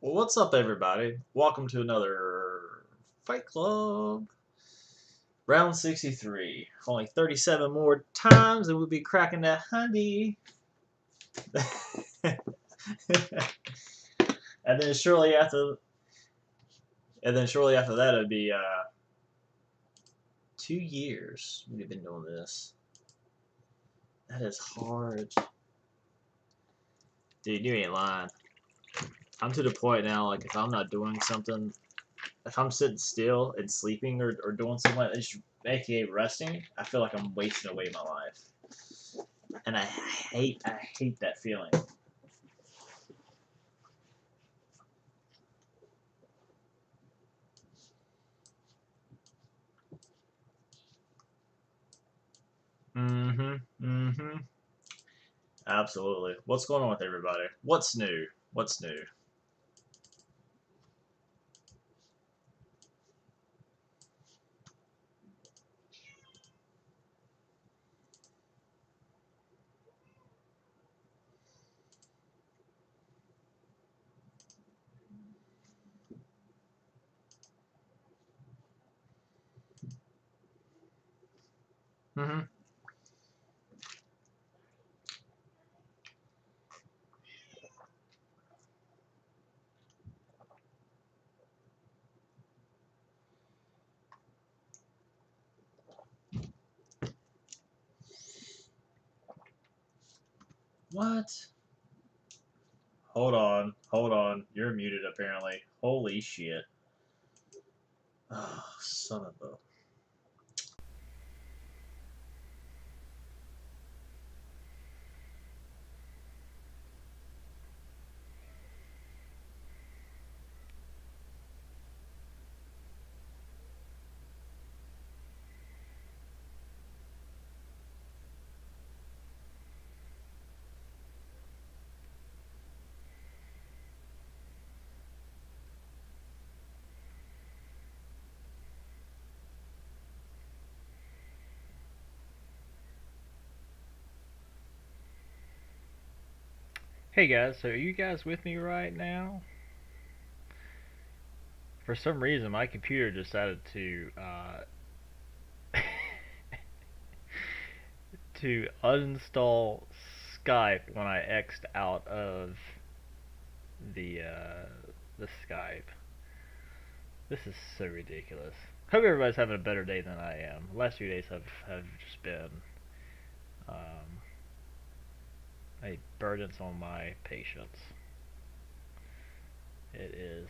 Well, what's up, everybody? Welcome to another Fight Club. Round 63. Only 37 more times and we'll be cracking that honey. and then shortly after that it'd be 2 years we've been doing this. That is hard. Dude, you ain't lying. I'm to the point now, like, if I'm not doing something, if I'm sitting still and sleeping or doing something like that, aka resting, I feel like I'm wasting away my life. And I hate that feeling. Absolutely. What's going on with everybody? What's new? What's new? Mm-hmm. What? Hold on. Hold on. You're muted, apparently. Holy shit. Oh, son of a... Hey guys, so are you guys with me right now? For some reason, my computer decided to to uninstall Skype when I X'd out of the Skype. This is so ridiculous. Hope everybody's having a better day than I am. The last few days have just been um, a burden on my patience. It is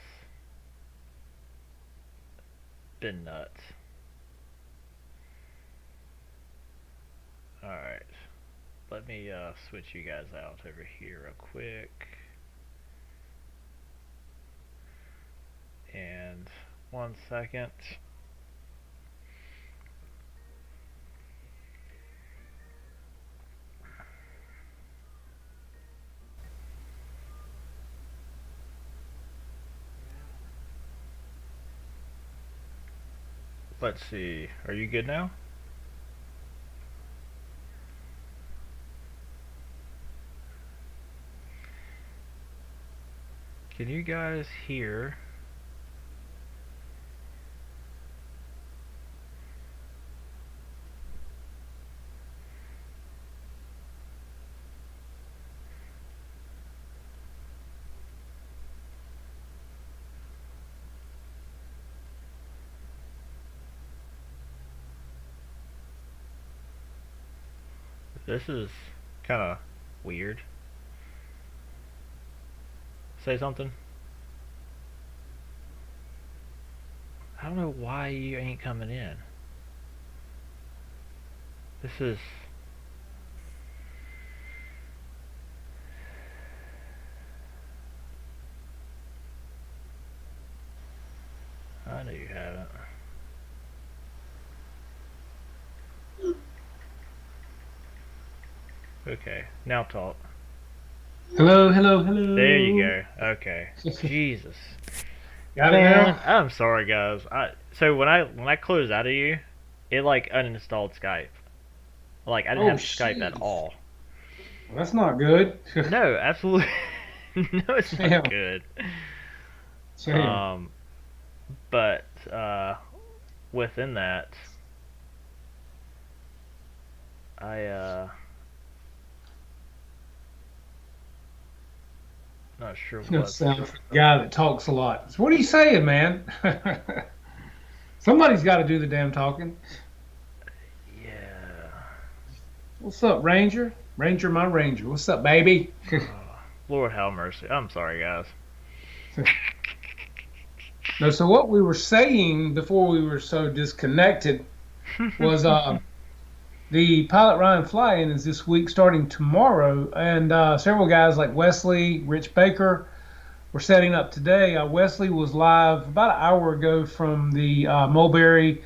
been nuts. Alright. Let me switch you guys out over here real quick. And 1 second. Let's see. Are you good now? Can you guys hear? This is kind of weird. Say something. I don't know why you ain't coming in. This is... I know you haven't. Okay, now talk. Hello, hello, hello. There you go. Okay. Jesus. Got it Man, now? I'm sorry guys. So when I closed out of you, it like uninstalled Skype. Like I didn't Oh, have Skype at jeez. all. Well, that's not good. No, absolutely. No, it's not Damn. good. Same. But within that, I not sure No what. sound for the guy that talks a lot. So what are you saying, man? Somebody's got to do the damn talking. Yeah. What's up, Ranger? Ranger, my Ranger. What's up, baby? Lord have mercy. I'm sorry, guys. No, so what we were saying before we were so disconnected was the Pilot Ryan fly-in is this week starting tomorrow, and several guys like Wesley, Rich Baker were setting up today. Wesley was live about an hour ago from the Mulberry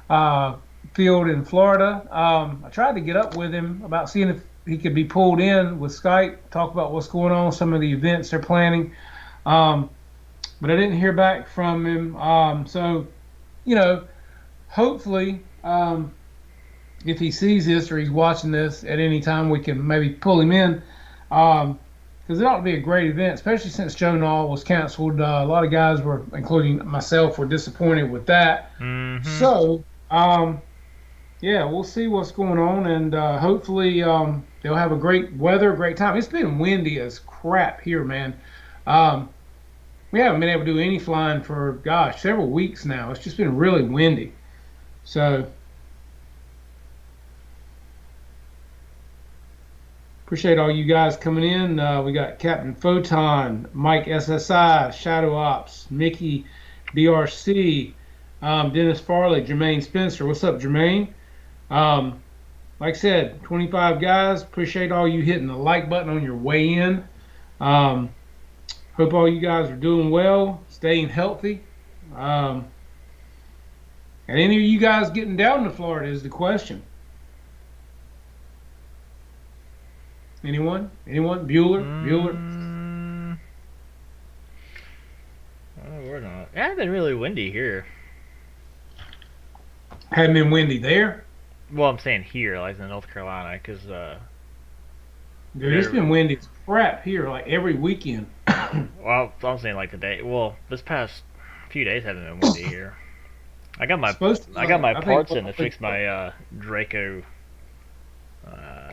uh, field in Florida. I tried to get up with him about seeing if he could be pulled in with Skype, talk about what's going on, some of the events they're planning. But I didn't hear back from him. So, hopefully, if he sees this or he's watching this at any time, we can maybe pull him in. Because it ought to be a great event, especially since Joe Nall was canceled. A lot of guys were, including myself, were disappointed with that. Mm-hmm. So, yeah, we'll see what's going on, and hopefully they'll have a great weather, great time. It's been windy as crap here, man. We haven't been able to do any flying for, gosh, several weeks now. It's just been really windy. So, appreciate all you guys coming in. We got Captain Photon, Mike SSI, Shadow Ops, Mickey BRC, Dennis Farley, Jermaine Spencer. What's up, Jermaine? Like I said, 25 guys. Appreciate all you hitting the like button on your way in. Hope all you guys are doing well, staying healthy. And any of you guys getting down to Florida is the question. Anyone? Bueller? Oh, we're not. It hasn't been really windy here. Hadn't been windy there? Well, I'm saying here, like in North Carolina, because Dude, it's been windy as crap here, like every weekend. well, I'm saying like today. Well, this past few days haven't been windy here. I got my parts in to fix my Draco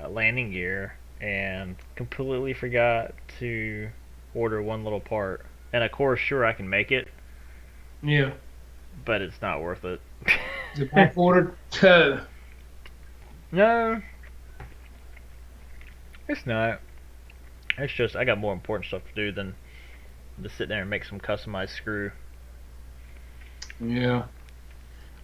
landing gear, and completely forgot to order one little part. And of course, sure, I can make it. Yeah. But it's not worth it. Is it back ordered? No. It's not. It's just I got more important stuff to do than to sit there and make some customized screw. Yeah.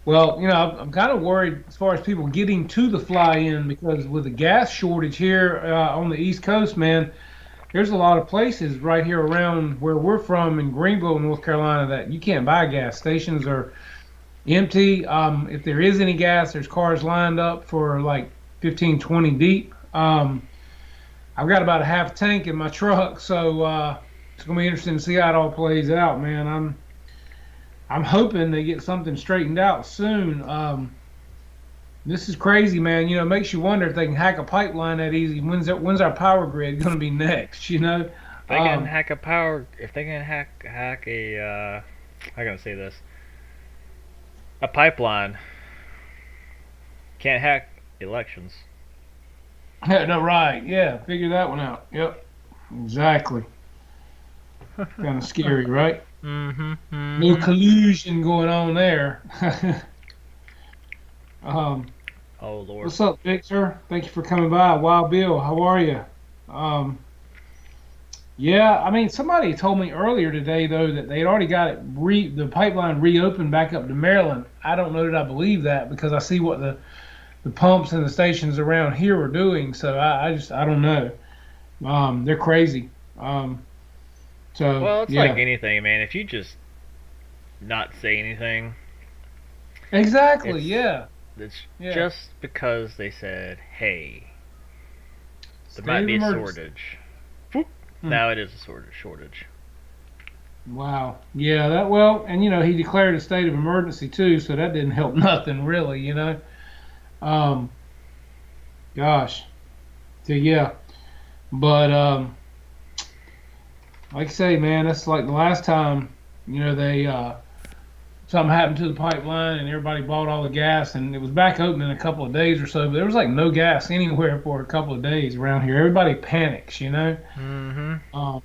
Well, I'm kind of worried as far as people getting to the fly-in, because with the gas shortage here on the East Coast, man, there's a lot of places right here around where we're from in Greenville, North Carolina, that you can't buy gas. Stations are empty. If there is any gas, there's cars lined up for like 15, 20 deep. I've got about a half tank in my truck, so it's gonna be interesting to see how it all plays out, man. I'm hoping they get something straightened out soon. This is crazy, man. It makes you wonder if they can hack a pipeline that easy. When's our power grid gonna be next? If they can hack if they can hack a, how can I say this? A pipeline. Can't hack elections. Yeah, no, right. Yeah, figure that one out. Yep, exactly. Kind of scary, right? Mm-hmm. No collusion going on there. Oh Lord. What's up, Victor? Thank you for coming by. Wild Bill, how are you? Yeah, I mean, somebody told me earlier today though that they'd already got it the pipeline reopened back up to Maryland. I don't know that I believe that, because I see what the pumps and the stations around here are doing. So I don't know. They're crazy. Well, it's like anything, man. If you just not say anything. Exactly. It's just because they said, "Hey, there might be a shortage." Now it is a sort of shortage. Wow. Yeah. And he declared a state of emergency too, so that didn't help nothing really. Gosh. So yeah. But like I say, man, that's like the last time They something happened to the pipeline and everybody bought all the gas and it was back open in a couple of days or so, but there was like no gas anywhere for a couple of days around here. Everybody panics. Mm-hmm.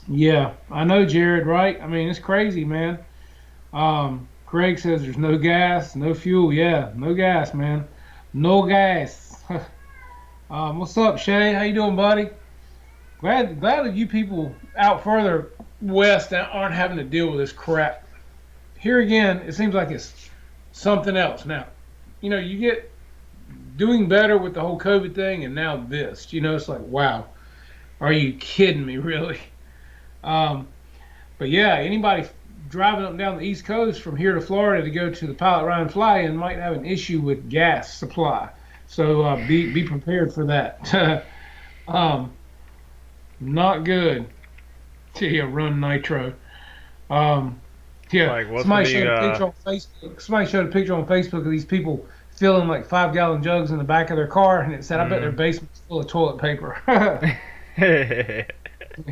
Yeah, I know, Jared, right? I mean, it's crazy, man. Craig says there's no gas, no fuel. Yeah, no gas, man. No gas. What's up, Shay? How you doing, buddy? Glad that you people out further west that aren't having to deal with this crap. Here again, it seems like it's something else now. You get doing better with the whole COVID thing, and now this. It's like, wow, are you kidding me, really? Um, but yeah, anybody driving up and down the East Coast from here to Florida to go to the Pilot Ryan Fly-In might have an issue with gas supply. So be prepared for that. Not good. Yeah, run nitro. Yeah, Like, what's somebody the showed a picture on Facebook. Somebody showed a picture on Facebook of these people filling like 5-gallon jugs in the back of their car, and it said, "I bet their basement's full of toilet paper."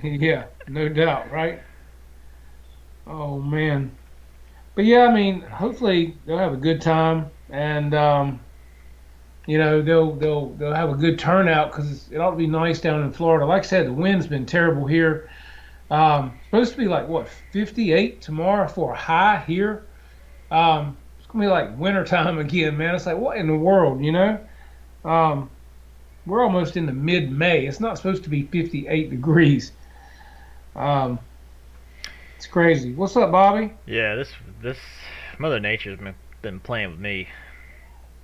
Yeah, no doubt, right? Oh man, but yeah, I mean, hopefully they'll have a good time, and they'll have a good turnout because it ought to be nice down in Florida. Like I said, the wind's been terrible here. Supposed to be like what 58 tomorrow for a high here. It's gonna be like wintertime again, man. It's like what in the world? Um, we're almost in the mid-May. It's not supposed to be 58 degrees. Um, it's crazy. What's up, Bobby? Yeah, this Mother Nature's been playing with me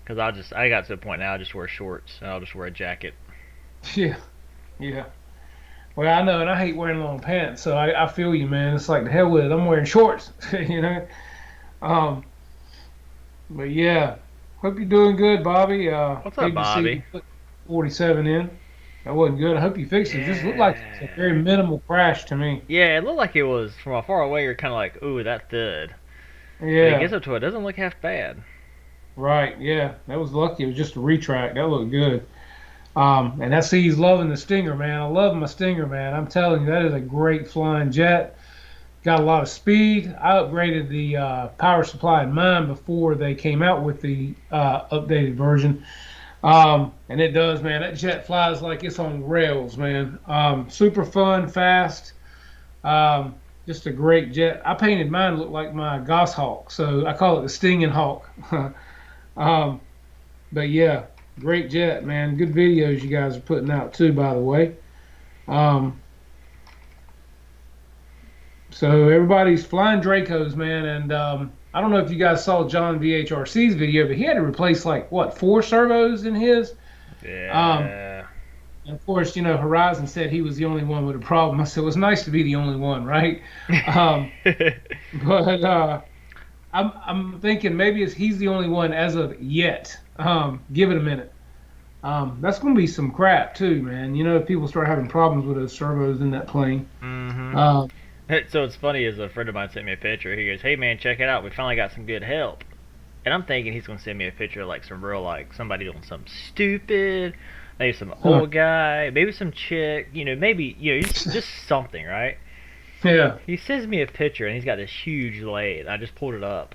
because I got to the point now I just wear shorts and I'll just wear a jacket. Yeah, yeah. Well, I know, and I hate wearing long pants, so I feel you, man. It's like the hell with it. I'm wearing shorts, Um, but yeah, hope you're doing good, Bobby. What's up, Hate to see Bobby? you put 47 in. That wasn't good. I hope you fixed it. It just looked like it's a very minimal crash to me. Yeah, it looked like it was from afar away. You're kind of like, ooh, that thud. But it gets Yeah, up to it, doesn't look half bad. right. Yeah, that was lucky. It was just a retract. That looked good. And I see he's loving the Stinger, man. I love my Stinger, man. I'm telling you, that is a great flying jet. Got a lot of speed. I upgraded the power supply in mine before they came out with the updated version. And it does, man. That jet flies like it's on rails, man. Super fun, fast. Just a great jet. I painted mine look like my Goshawk, so I call it the Stinging Hawk. um, but yeah, great jet, man. Good videos you guys are putting out too, by the way. Um, so everybody's flying Dracos, man, and I don't know if you guys saw John VHRC's video, but he had to replace like what 4 servos in his. Yeah. And of course, Horizon said he was the only one with a problem. I said, it was nice to be the only one, right? But I'm thinking maybe he's the only one as of yet. Give it a minute. That's going to be some crap too, man. If people start having problems with those servos in that plane. Mm-hmm. So it's funny, as a friend of mine sent me a picture. He goes, "Hey man, check it out. We finally got some good help." And I'm thinking he's gonna send me a picture of like some real like somebody doing something stupid, maybe some old guy, maybe some chick, maybe just something, right? Yeah. He sends me a picture and he's got this huge lathe. I just pulled it up.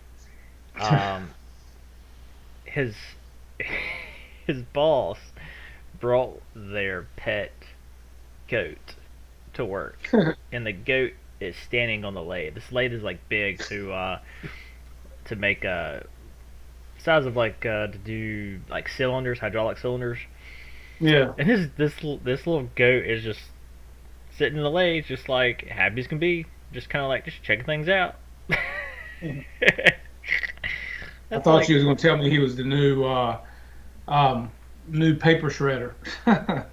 His his boss brought their pet goat to work, and the goat is standing on the lathe. This lathe is like big to make size of like to do like cylinders, hydraulic cylinders. Yeah. And this little goat is just sitting in the lathe, just like happy as can be, just kind of like just checking things out. I thought she was going to tell me he was the new new paper shredder.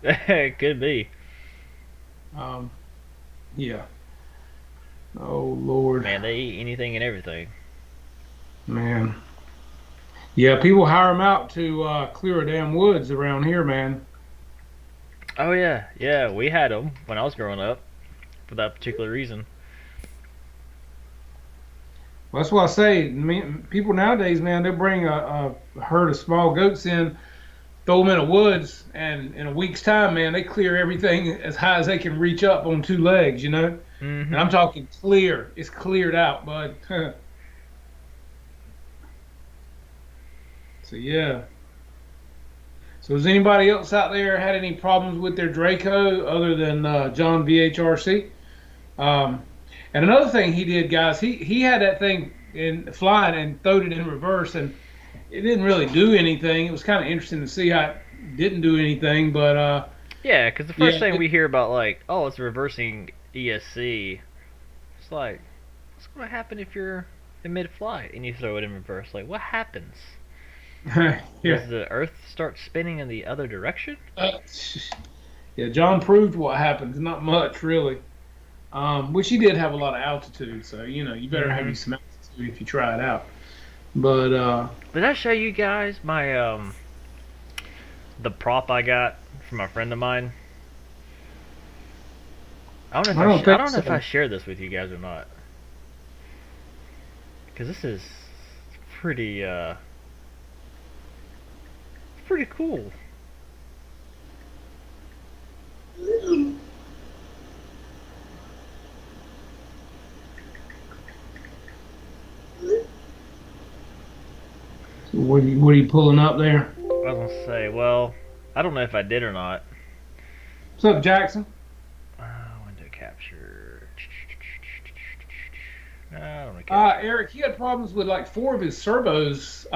It could be. Yeah. Oh Lord. Man, they eat anything and everything. Man. Yeah, people hire them out to clear a damn woods around here, man. Oh yeah, we had them when I was growing up for that particular reason. Well, that's what I say. People nowadays, man, they bring a herd of small goats in, throw them in the woods, and in a week's time, man, they clear everything as high as they can reach up on 2 legs, And I'm talking clear. It's cleared out, bud. So yeah. So has anybody else out there had any problems with their Draco other than John VHRC? Um, and another thing he did, guys, he had that thing in flying and throwed it in reverse, and it didn't really do anything. It was kind of interesting to see how it didn't do anything, but Yeah, because the first thing we hear about, like, oh, it's reversing ESC, it's like, what's going to happen if you're in mid-flight and you throw it in reverse? Like, what happens? yeah. Does the Earth start spinning in the other direction? Yeah, John proved what happens. Not much, really. Which he did have a lot of altitude, so you better have you some altitude if you try it out. But did I show you guys my the prop I got from a friend of mine? I don't know if I shared this with you guys or not, because this is pretty pretty cool. What are you pulling up there? I was gonna say, well, I don't know if I did or not. What's up, Jackson? Window capture. I don't know. Eric, he had problems with like 4 of his servos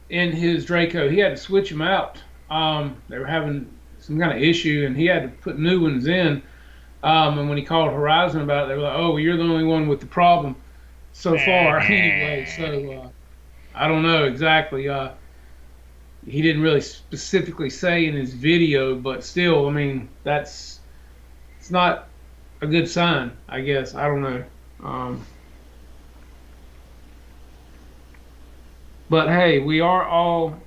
in his Draco. He had to switch them out. They were having some kind of issue, and he had to put new ones in. And when he called Horizon about it, they were like, "Oh, well, you're the only one with the problem so far." Anyway, so I don't know exactly. He didn't really specifically say in his video, but still, I mean, it's not a good sign, I guess. I don't know. But hey, we are all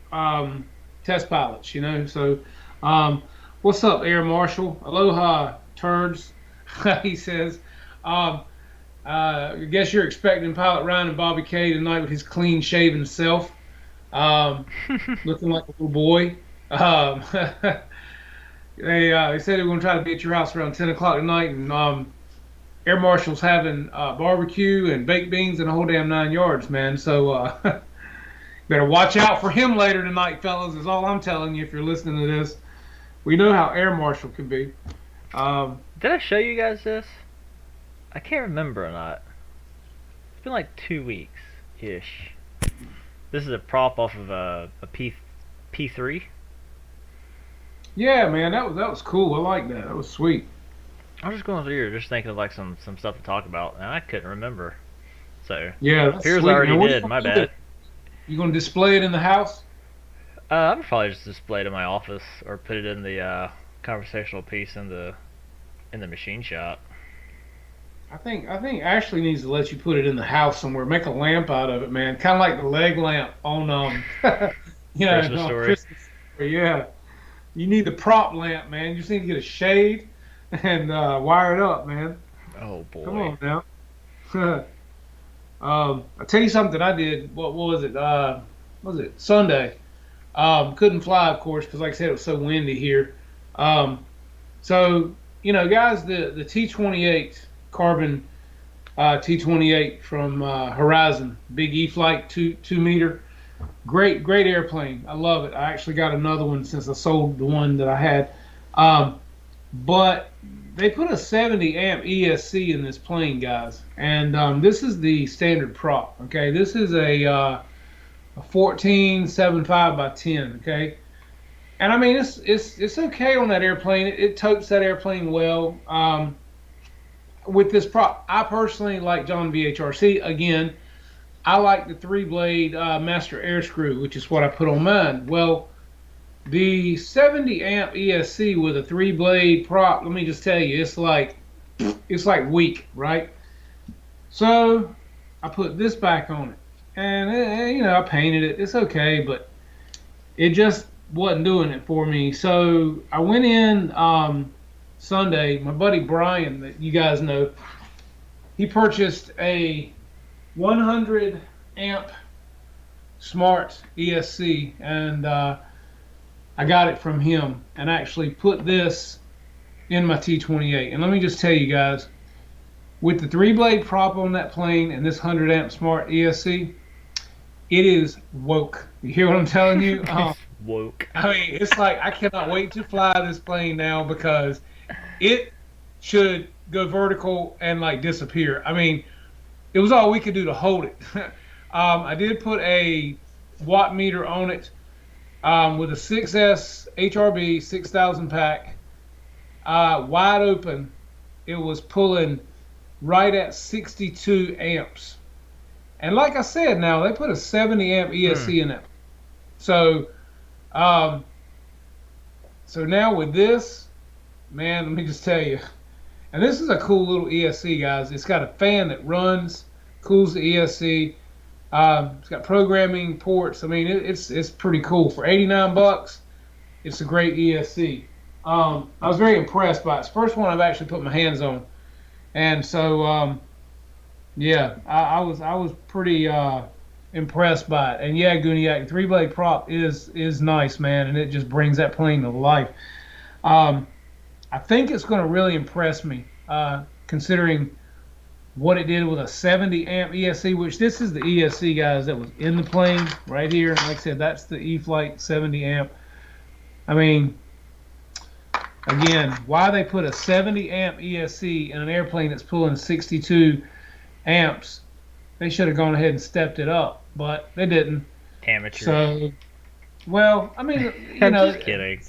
test pilots, So, what's up, Air Marshal? Aloha, turds. He says. I guess you're expecting Pilot Ryan and Bobby K tonight with his clean-shaven self, looking like a little boy. They said they were going to try to be at your house around 10 o'clock tonight, and Air Marshal's having barbecue and baked beans and a whole damn 9 yards, man. So better watch out for him later tonight, fellas, is all I'm telling you if you're listening to this. We know how Air Marshal can be. Did I show you guys this? I can't remember or not. It's been like 2 weeks-ish. This is a prop off of a P3. Yeah, man, that was cool. I like that. That was sweet. I was just going through here, just thinking of like some stuff to talk about, and I couldn't remember. So yeah, that's here's sweet. I already did. My bad. You gonna display it in the house? I would probably just display it in my office or put it in the conversational piece in the machine shop. I think Ashley needs to let you put it in the house somewhere. Make a lamp out of it, man. Kind of like the leg lamp on Christmas Story. Christmas Story. Yeah, you need the prop lamp, man. You just need to get a shade and wire it up, man. Oh boy! Come on now. I'll tell you something I did. What was it? Was it Sunday? Couldn't fly, of course, because like I said, it was so windy here. So guys, the T-28 carbon T-28 from Horizon, big E-flite, 2 meter, great airplane. I love it. I actually got another one since I sold the one that I had. But they put a 70 amp ESC in this plane, guys, and this is the standard prop. Okay, this is a 14.75 by 10. Okay, and I mean it's okay on that airplane. It totes that airplane well. With this prop, I personally like John VHRC. Again, I like the 3-blade master air screw, which is what I put on mine. Well, the 70 amp ESC with a 3-blade prop, let me just tell you, it's like weak, right? So I put this back on it, and I painted it. It's okay, but it just wasn't doing it for me. So I went in Sunday. My buddy Brian, that you guys know, he purchased a 100 amp smart ESC, and I got it from him and actually put this in my T-28. And let me just tell you guys, with the 3-blade prop on that plane and this 100 amp smart ESC, it is woke. You hear what I'm telling you? It's woke. I mean, it's like I cannot wait to fly this plane now because it should go vertical and like disappear. I mean, it was all we could do to hold it. I did put a watt meter on it with a 6S HRB 6000 pack, wide open. It was pulling right at 62 amps. And like I said, now they put a 70 amp ESC in it. So, so now with this, man, let me just tell you. And this is a cool little ESC, guys. It's got a fan that runs, cools the ESC. It's got programming ports. I mean, it's pretty cool. For $89, it's a great ESC. I was very impressed by it. It's the first one I've actually put my hands on. And so, yeah, I was pretty impressed by it. And yeah, Gooniac, 3-blade prop is nice, man, and it just brings that plane to life. I think it's going to really impress me, considering what it did with a 70 amp ESC, which this is the ESC, guys, that was in the plane right here. Like I said, that's the E-flite 70 amp. I mean, again, why they put a 70 amp ESC in an airplane that's pulling 62 amps, they should have gone ahead and stepped it up, but they didn't. Amateur. So, well, I mean, you I'm know, just kidding.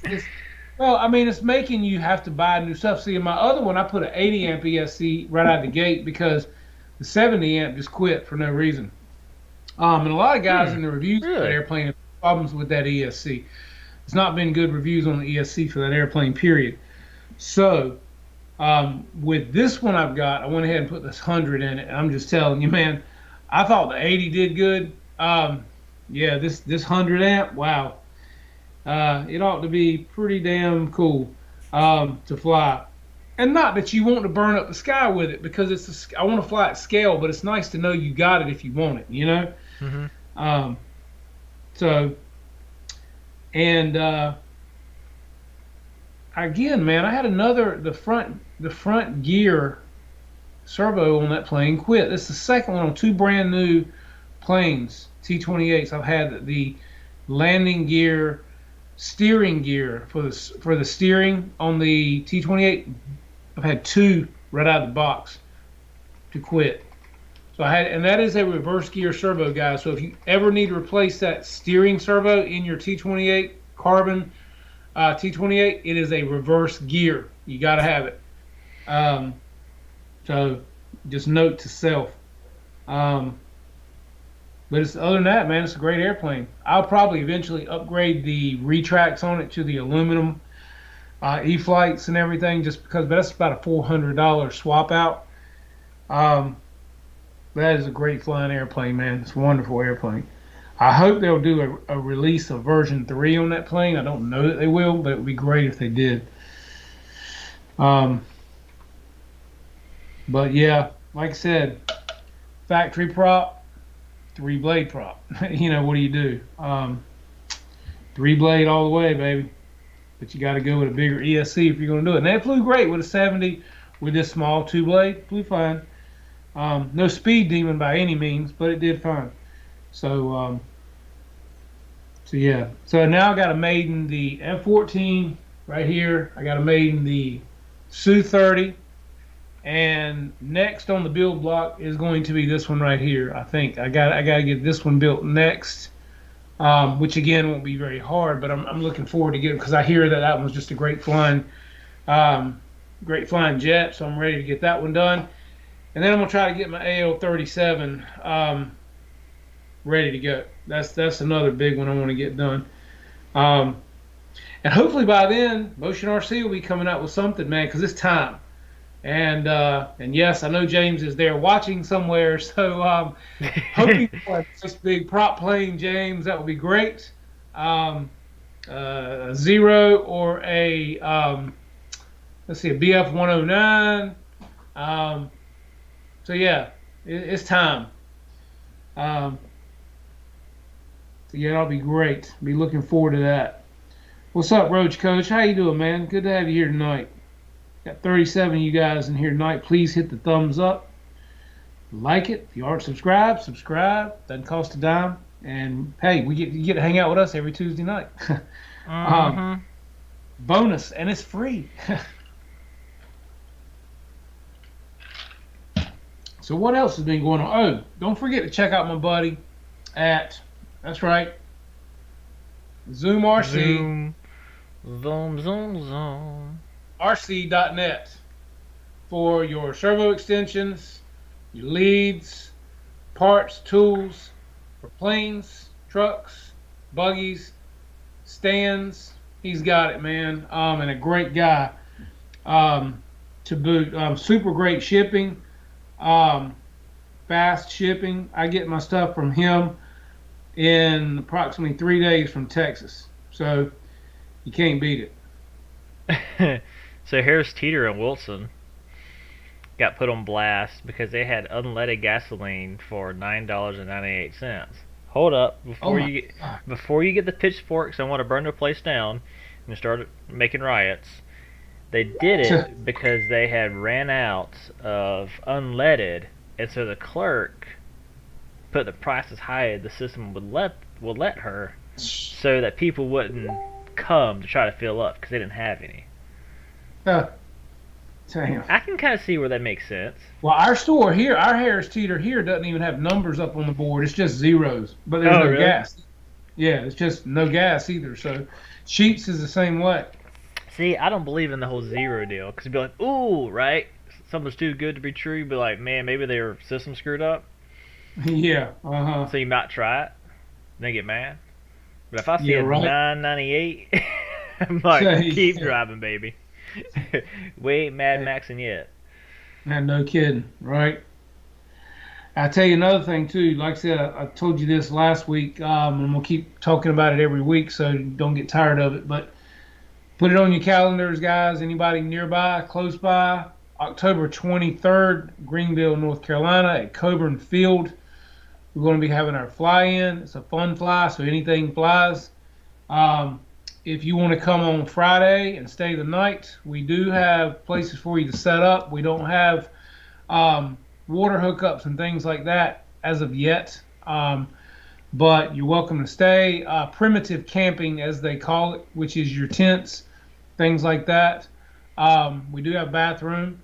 well, I mean, it's making you have to buy new stuff. See, in my other one, I put an 80 amp ESC right out the gate because the 70 amp just quit for no reason. And a lot of guys in the reviews for that airplane have problems with that ESC. It's not been good reviews on the ESC for that airplane, period. So, with this one I've got, I went ahead and put this 100 in it. And I'm just telling you, man, I thought the 80 did good. Yeah, this 100 amp, wow. It ought to be pretty damn cool to fly. And not that you want to burn up the sky with it, because I want to fly at scale, but it's nice to know you got it if you want it, you know? Mm-hmm. So, and again, man, I had the front gear servo on that plane quit. This is the second one on 2 brand new planes, T-28s. I've had the landing gear, steering gear for the steering on the T-28. I've had 2 right out of the box to quit. So and that is a reverse gear servo, guys. So if you ever need to replace that steering servo in your T-28 carbon T-28, it is a reverse gear. You got to have it. So just note to self. But other than that, man, it's a great airplane. I'll probably eventually upgrade the retracts on it to the aluminum E-flights and everything, just because. But that's about a $400 swap out. That is a great flying airplane, man. It's a wonderful airplane. I hope they'll do a release of version 3 on that plane. I don't know that they will, but it would be great if they did. But yeah, like I said, factory prop, 3-blade prop. You know, what do you do? 3-blade all the way, baby. But you got to go with a bigger ESC if you're going to do it. And that flew great with a 70 with this small 2-blade. Flew fine. No speed demon by any means, but it did fine. So, so yeah. So now I got a maiden the F-14 right here. I got a maiden the Su-30. And next on the build block is going to be this one right here. I think I got to get this one built next, which again won't be very hard. But I'm looking forward to getting, because I hear that one's just a great flying jet. So I'm ready to get that one done. And then I'm gonna try to get my AL-37 ready to go. That's another big one I want to get done. And hopefully by then, Motion RC will be coming out with something, man, because it's time. And yes, I know James is there watching somewhere, so hoping for this big prop plane, James. That would be great. A Zero or a let's see, a BF-109. So yeah, it's time. So yeah, that'll be great. Be looking forward to that. What's up, Roach Coach? How you doing, man? Good to have you here tonight. Got 37 of you guys in here tonight. Please hit the thumbs up. Like it. If you aren't subscribed, subscribe. Doesn't cost a dime. And hey, you get to hang out with us every Tuesday night. Mm-hmm. Bonus, and it's free. So what else has been going on? Oh, don't forget to check out my buddy that's right, Zoom RC. Zoom. RC.net for your servo extensions, your leads, parts, tools for planes, trucks, buggies, stands. He's got it, man. And a great guy to boot. Super great shipping, fast shipping. I get my stuff from him in approximately 3 days from Texas. So you can't beat it. So Harris Teeter and Wilson got put on blast because they had unleaded gasoline for $9.98. Hold up, before you get the pitchforks and want to burn their place down and start making riots. They did it because they had ran out of unleaded, and so the clerk put the price as high as the system would let her, so that people wouldn't come to try to fill up because they didn't have any. Damn. I can kind of see where that makes sense. Well, our store here, our Harris Teeter here, doesn't even have numbers up on the board. It's just zeros, but there's no gas. Yeah, it's just no gas either. So Sheets is the same way. See, I don't believe in the whole zero deal because you'd be like, ooh, right? Something's too good to be true. You'd be like, man, maybe their system screwed up. Yeah. So you might try it, then get mad. But if I see a $9.98, I'm like, keep driving, baby. We ain't Mad Maxing yet. Man, no kidding, right? I'll tell you another thing too. Like I said, I told you this last week, and we'll keep talking about it every week, so don't get tired of it. But put it on your calendars, guys. Anybody nearby, close by, October 23rd, Greenville, North Carolina, at Coburn Field. We're going to be having our fly-in. It's a fun fly, so anything flies. If you want to come on Friday and stay the night, we do have places for you to set up. We don't have water hookups and things like that as of yet, but you're welcome to stay. Primitive camping, as they call it, which is your tents, things like that. We do have bathroom.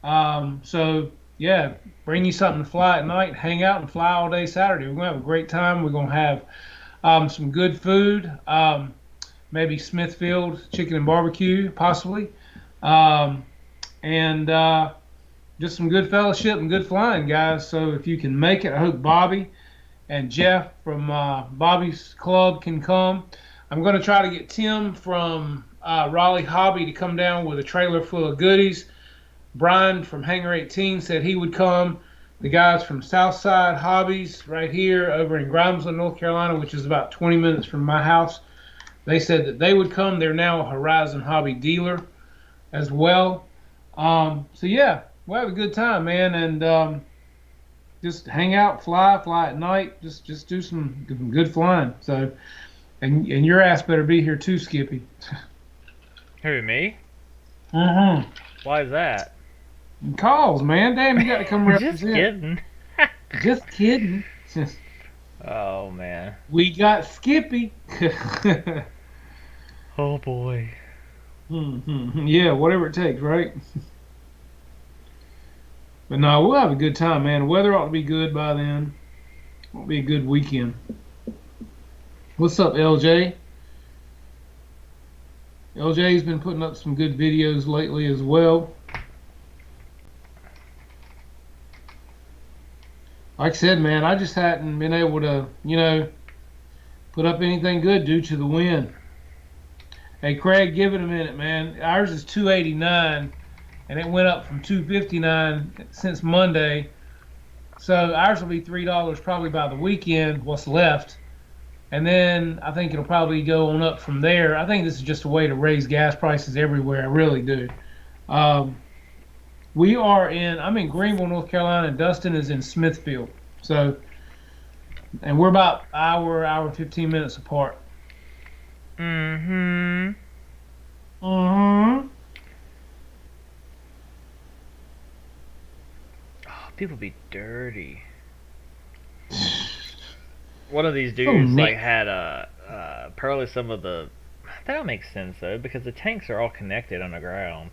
So, yeah, bring you something to fly at night, hang out, and fly all day Saturday. We're going to have a great time. We're going to have some good food. Maybe Smithfield chicken and barbecue, possibly, and just some good fellowship and good flying, guys. So if you can make it, I hope Bobby and Jeff from Bobby's Club can come. I'm going to try to get Tim from Raleigh Hobby to come down with a trailer full of goodies. Brian from Hangar 18 said he would come. The guys from Southside Hobbies right here over in Grimesland, North Carolina, which is about 20 minutes from my house, they said that they would come. They're now a Horizon Hobby dealer as well. So, yeah, we'll have a good time, man, and just hang out, fly at night, just do some good flying. So, and your ass better be here too, Skippy. Who, me? Mm-hmm. Why is that? Calls, man. Damn, you got to come represent. Just kidding. Just kidding. Oh, man. We got Skippy. Oh, boy. Mm-hmm. Yeah, whatever it takes, right? But no, we'll have a good time, man. The weather ought to be good by then. It'll be a good weekend. What's up, LJ? LJ's been putting up some good videos lately as well. Like I said, man, I just hadn't been able to, put up anything good due to the wind. Hey, Craig, give it a minute, man. Ours is 289, and it went up from 259 since Monday. So ours will be $3 probably by the weekend, what's left. And then I think it'll probably go on up from there. I think this is just a way to raise gas prices everywhere. I really do. I'm in Greenville, North Carolina, and Dustin is in Smithfield. So, and we're about hour and 15 minutes apart. People be dirty. One of these So dudes like neat. had apparently some of the. That don't make sense though because the tanks are all connected underground.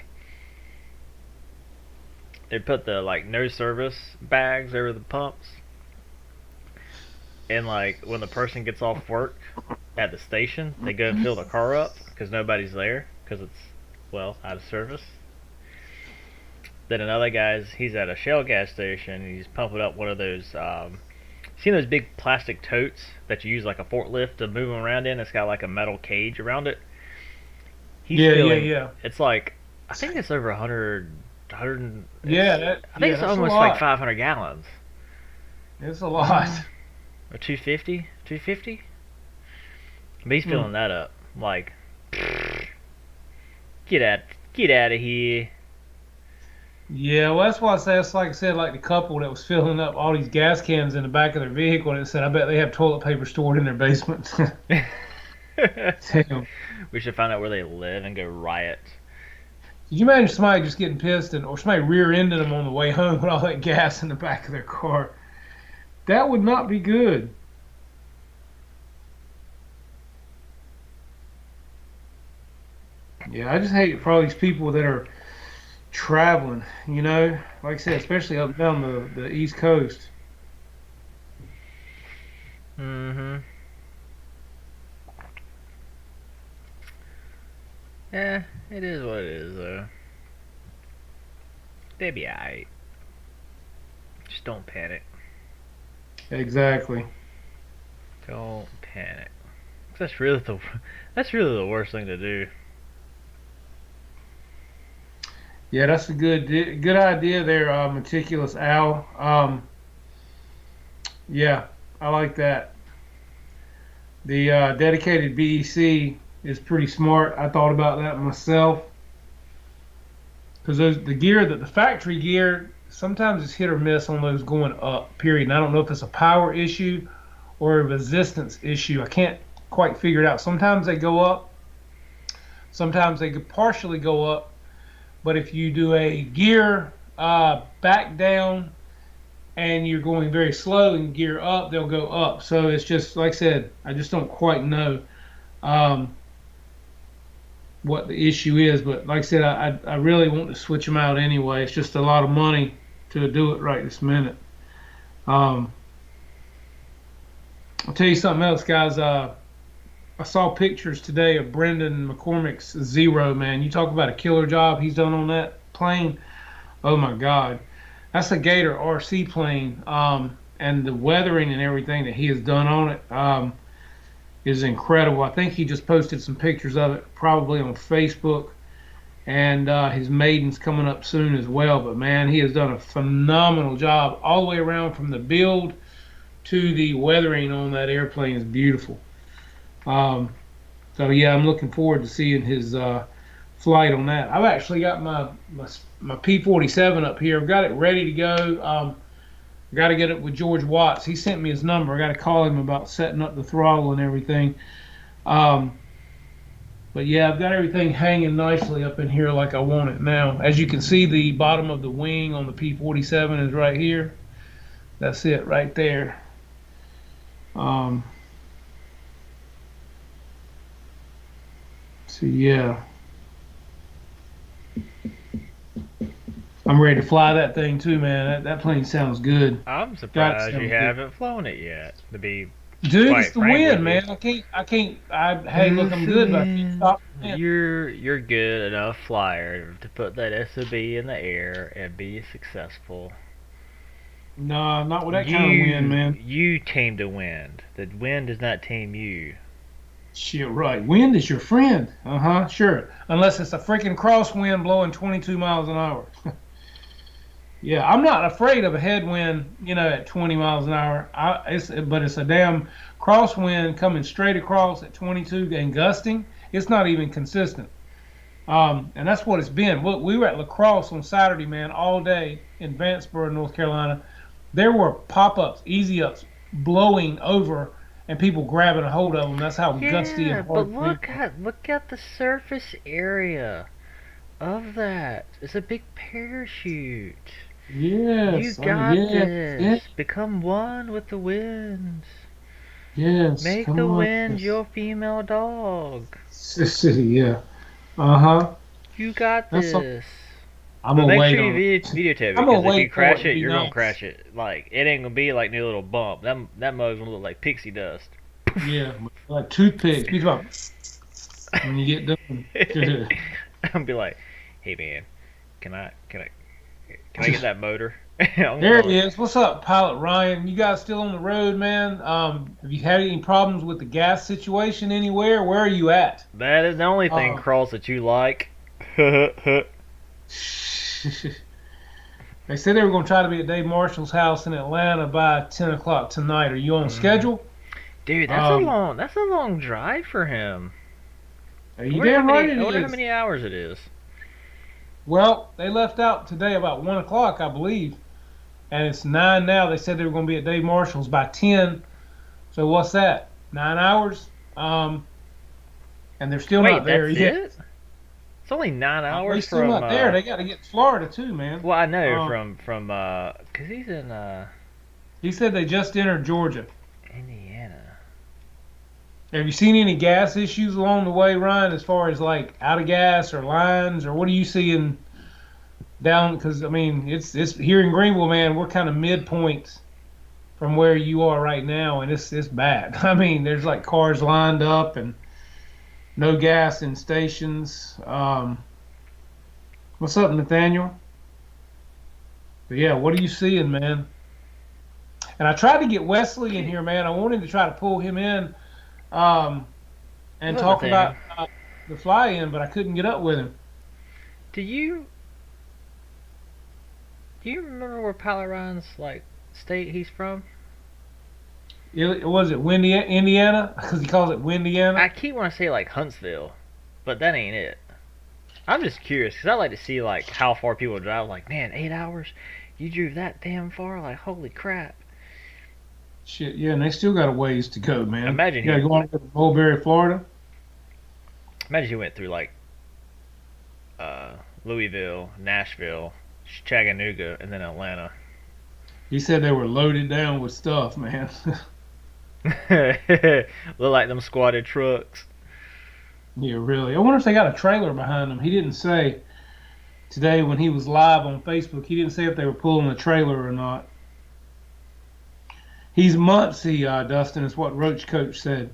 They put the like no service bags over the pumps, and like when the person gets off work at the station, they go and fill the car up because nobody's there because it's out of service. Then another he's at a Shell gas station and he's pumping up one of those seen those big plastic totes that you use like a forklift to move them around in? It's got like a metal cage around it. He's Yeah, yeah, filling. yeah. It's like I think it's over 100. Yeah, I think it's that's a almost lot. like 500 gallons. It's a lot. Or 250, 250. But he's filling that up. Like, get out of here. Yeah, well, that's why I say it's like I said, like the couple that was filling up all these gas cans in the back of their vehicle, and it said, "I bet they have toilet paper stored in their basement." Damn. We should find out where they live and go riot. Could you imagine somebody just getting pissed or somebody rear-ended them on the way home with all that gas in the back of their car? That would not be good. Yeah, I just hate it for all these people that are traveling, like I said, especially up and down the East Coast. Mm-hmm. Yeah, it is what it is, though. They'll be alright. Just don't panic. Exactly. Don't panic. That's really the worst thing to do. Yeah, that's a good idea there, Meticulous Al. Yeah, I like that. The dedicated BEC is pretty smart. I thought about that myself because the factory gear, sometimes it's hit or miss on those going up. Period. And I don't know if it's a power issue or a resistance issue. I can't quite figure it out. Sometimes they go up. Sometimes they could partially go up. But if you do a gear back down and you're going very slow and gear up, they'll go up. So it's just, like I said, I just don't quite know what the issue is. But like I said, I really want to switch them out anyway. It's just a lot of money to do it right this minute. I'll tell you something else, guys. I saw pictures today of Brendan McCormick's Zero, man. You talk about a killer job he's done on that plane. Oh my God. That's a Gator RC plane. And the weathering and everything that he has done on it is incredible. I think he just posted some pictures of it probably on Facebook. And his maiden's coming up soon as well. But man, he has done a phenomenal job all the way around from the build to the weathering on that airplane is beautiful. So yeah, I'm looking forward to seeing his flight on that. I've actually got my P-47 up here. I've got it ready to go. Got to get it with George Watts. He sent me his number. I got to call him about setting up the throttle and everything. But yeah, I've got everything hanging nicely up in here like I want it now. As you can see, the bottom of the wing on the P-47 is right here. That's it right there. So yeah, I'm ready to fly that thing too, man. That plane sounds good. I'm surprised you haven't flown it yet. To be Dude, quite it's the frank wind, with you. man. Hey, look, I'm good, but I can't stop the wind. You're good enough flyer to put that SOB in the air and be successful. No, not with that kind of wind, man. You tame the wind. The wind does not tame you. Shit, right. Wind is your friend. Sure. Unless it's a freaking crosswind blowing 22 miles an hour. Yeah, I'm not afraid of a headwind, at 20 miles an hour. But it's a damn crosswind coming straight across at 22 and gusting. It's not even consistent. And that's what it's been. We were at La Crosse on Saturday, man, all day in Vanceboro, North Carolina. There were pop-ups, easy-ups, blowing over and people grabbing a hold of them. That's how gusty and hard. But look at the surface area of that. It's a big parachute. You Yes. got Yes. this. Yes. Become one with the winds. Yes. Make Come the on. wind Yes. your female dog. Yeah. Uh huh. You got That's all. this. I'm But gonna make wait sure you on it. videotape it, I'm gonna because if you wait for it crash to it, be you're gonna nice. crash it. Like, it ain't gonna be like no little bump. That mug's gonna look like pixie dust. Yeah, like toothpicks. Be about when you get done. I'll be like, hey man, can I can I can I get that motor? I'm There going. he is. What's up, Pilot Ryan? You guys still on the road, man? Have you had any problems with the gas situation anywhere? Where are you at? That is the only thing, Uh, Cross, that you like. they said they were going to try to be at Dave Marshall's house in Atlanta by 10 o'clock tonight. Are you on Mhm. schedule? Dude, Um, that's a long drive for him. are you damn right it I wonder how is. many hours it is. Well, they left out today about 1 o'clock, I believe, and it's 9 now. They said they were going to be at Dave Marshall's by 10. So what's that? 9 hours? And they're still Wait, not there that's yet. it? It's only 9 hours They're still from. not there. They got to get to Florida too, man. Well, I know Um, from cause he's in he said they just entered Georgia. Indiana. Have you seen any gas issues along the way, Ryan? As far as like out of gas or lines, or what are you seeing down? Because I mean, it's here in Greenville, man. We're kind of midpoint from where you are right now, and it's bad. I mean, there's like cars lined up and no gas in stations. What's up, Nathaniel? But yeah, what are you seeing, man? And I tried to get Wesley in here, man. I wanted to try to pull him in um, and What's up, talk Nathaniel? about the fly-in, but I couldn't get up with him. Do you remember where Pilot Ryan's like state he's from? Was it Windy, Indiana? Because he calls it I Windiana. keep want to say like Huntsville, but that ain't it. I'm just curious because I like to see like how far people drive. Like, man, 8 hours? You drove that damn far? Like, holy crap! Shit, yeah, and they still got a ways to go, man. Imagine You got to go on to Mulberry, Florida. he went through like Louisville, Nashville, Chattanooga, and then Atlanta. He said they were loaded down with stuff, man. Look like them squatted trucks. Yeah, really. I wonder if they got a trailer behind them. He didn't say today when he was live on Facebook. He didn't say if they were pulling a trailer or not. He's Muncie, Dustin, is what Roach Coach said.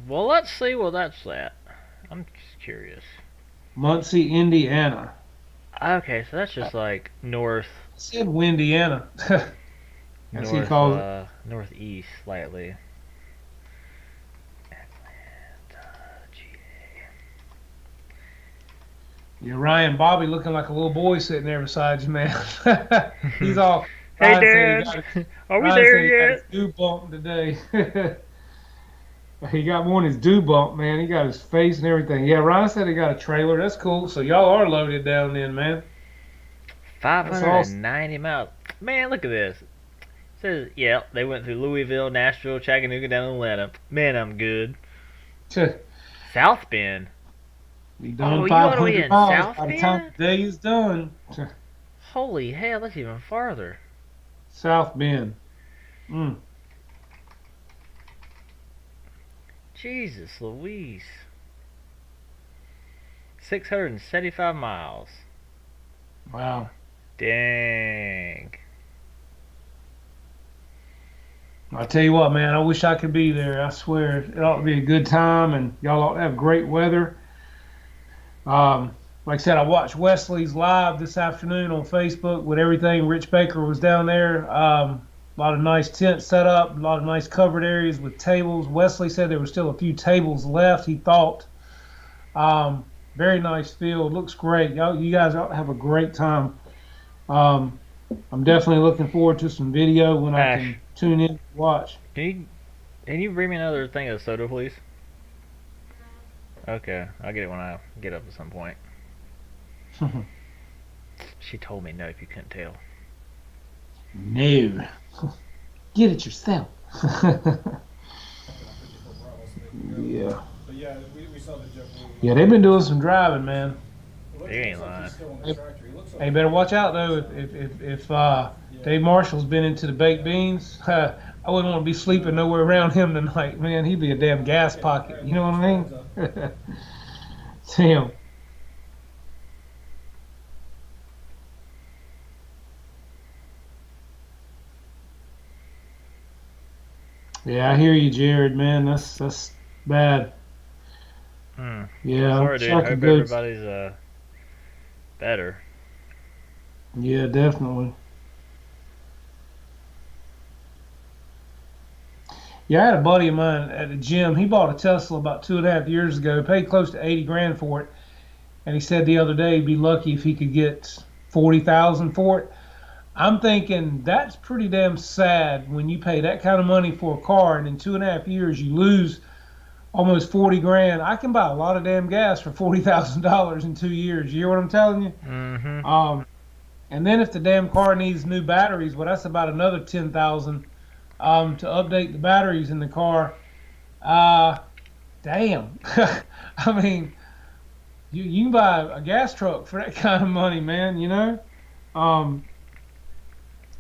Well, let's see what that's at. I'm just curious. Muncie, Indiana. Okay, so that's just like north, I said Windiana. As he calls it. Northeast slightly. Atlanta, GA. Yeah, Ryan Bobby looking like a little boy sitting there beside you, man. He's all. Hey, Ryan said Dad. Are we Ryan there said he got yet? his dew bump today. He got more than his dew bump, man. He got his face and everything. Yeah, Ryan said he got a trailer. That's cool. So y'all are loaded down then, man. 590 miles. Man, look at this. It says, yeah, they went through Louisville, Nashville, Chattanooga, down to Atlanta. Man, I'm good. South Bend. Be done Oh, you all the way 500 in miles South by the time Bend? the day is done. Holy hell, that's even farther. South Bend. Mm. Jesus Louise. 675 miles. Wow. Dang. I tell you what, man, I wish I could be there. I swear, it ought to be a good time, and y'all ought to have great weather. Like I said, I watched Wesley's live this afternoon on Facebook with everything. Rich Baker was down there. A lot of nice tents set up, a lot of nice covered areas with tables. Wesley said there were still a few tables left, he thought. Very nice field. Looks great. You guys ought to have a great time. I'm definitely looking forward to some video when I Ash, can tune in and watch. can you bring me another thing of soda, please? Okay, I'll get it when I get up at some point. She told me no if you couldn't tell. No. Get it yourself. Yeah. But yeah, we saw the Jeff. Yeah, they've been doing some driving, man. You ain't lying. Still on the tractor. He looks Hey, better watch out though. If Dave Marshall's been into the baked beans, I wouldn't want to be sleeping nowhere around him tonight, man. He'd be a damn gas pocket. You know what I mean? Damn. Yeah, I hear you, Jared. Man, that's bad. Hmm. Yeah, I Sorry, wish dude. I Hope could go. everybody's better. Yeah, definitely. Yeah, I had a buddy of mine at the gym. He bought a Tesla about 2.5 years ago. Paid close to 80 grand for it, and he said the other day he'd be lucky if he could get 40,000 for it. I'm thinking that's pretty damn sad when you pay that kind of money for a car, and in 2.5 years you lose almost 40 grand. I can buy a lot of damn gas for $40,000 in 2 years. You hear what I'm telling you? Mm-hmm. And then if the damn car needs new batteries, well, that's about another 10,000 to update the batteries in the car. Uh, Damn. I mean, you can buy a gas truck for that kind of money, man. You know. Um,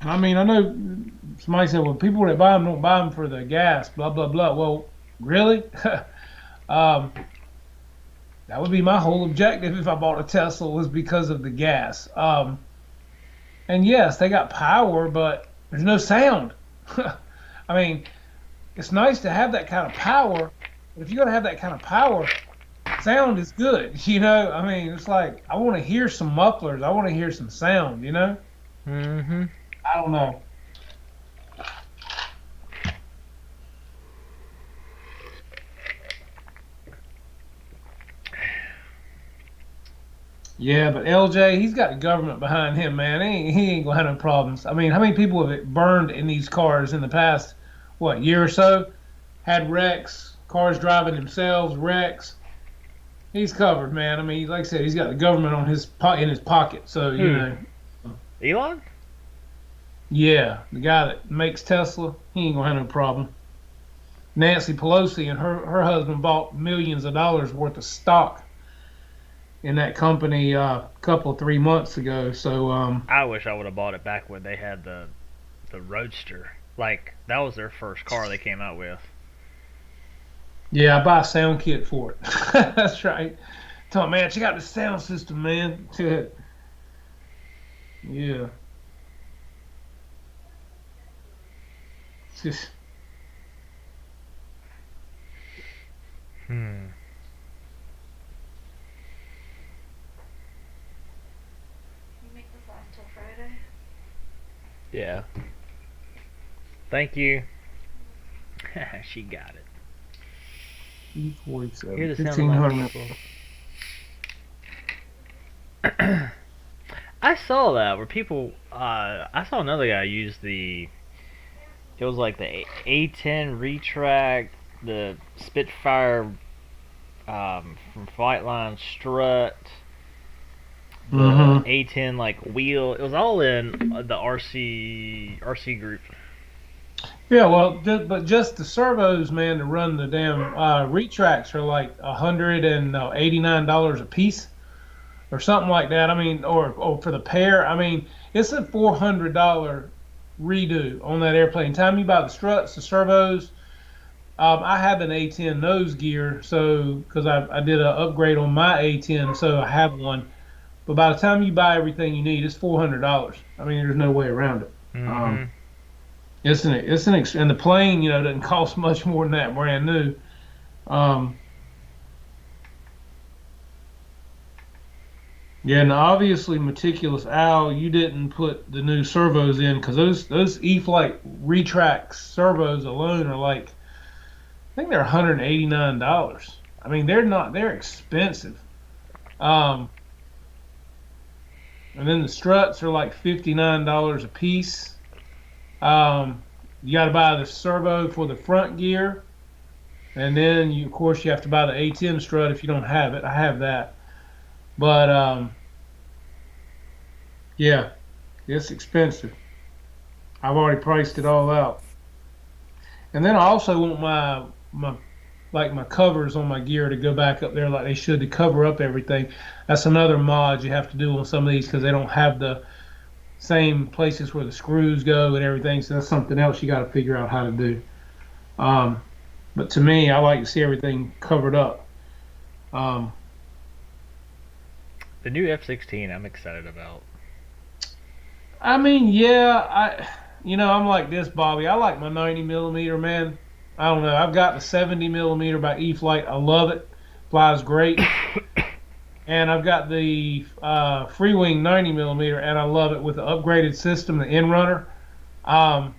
I mean, I know somebody said, well, people that buy them don't buy them for the gas, blah blah blah. Well, really? um, that would be my whole objective if I bought a Tesla was because of the gas. And yes, they got power, but there's no sound. I mean, it's nice to have that kind of power, but if you're gonna have that kind of power, sound is good. You know, I mean, it's like I want to hear some mufflers. I want to hear some sound. You know, Mm-hmm. I don't know. Yeah, but LJ, he's got the government behind him, man. He ain't gonna have no problems. I mean, how many people have it burned in these cars in the past, what, year or so? Had wrecks, cars driving themselves, wrecks. He's covered, man. I mean, like I said, he's got the government on in his pocket. So you Who? know, Elon? yeah, the guy that makes Tesla, he ain't gonna have no problem. Nancy Pelosi and her husband bought millions of dollars worth of stock in that company a couple 3 months ago. So I wish I would have bought it back when they had the Roadster. Like that was their first car they came out with. yeah, I buy a sound kit for it. That's right. Tell me, man, check out the sound system, man. Yeah. It's just Hmm. Can you make this last till Friday? Yeah. Thank you. She got it. E47, Hear the sound of my 1500. people. I saw that where people. I saw another guy use the. It was like the A10 retract, the Spitfire from Flightline strut, the Mm-hmm. A10 like wheel. It was all in the RC group. Yeah, well, but just the servos, man, to run the damn retracts are like $189 a piece or something like that. I mean, or for the pair. I mean, it's a $400 redo on that airplane. Time you buy the struts, the servos. I have an A10 nose gear, so because I did an upgrade on my A10, so I have one. But by the time you buy everything you need, it's $400. I mean, there's no way around it. Mm-hmm. And the plane, doesn't cost much more than that brand new. Um, yeah, and obviously, meticulous Al, you didn't put the new servos in because those E-flite retract servos alone are like, I think they're $189. I mean, they're expensive. Um, and then the struts are like $59 a piece. You got to buy the servo for the front gear, and then of course, you have to buy the A10 strut if you don't have it. I have that, but yeah, it's expensive. I've already priced it all out, and then I also want my like my covers on my gear to go back up there like they should to cover up everything. That's another mod you have to do on some of these because they don't have the same places where the screws go and everything. So that's something else you got to figure out how to do. Um, but to me, I like to see everything covered up. Um, The new F-16, I'm excited about. I mean, yeah, I'm like this, Bobby. I like my 90 millimeter, man. I don't know. I've got the 70 millimeter by E-Flite. I love it. Flies great. And I've got the Free Wing 90 millimeter, and I love it with the upgraded system, the Inrunner. I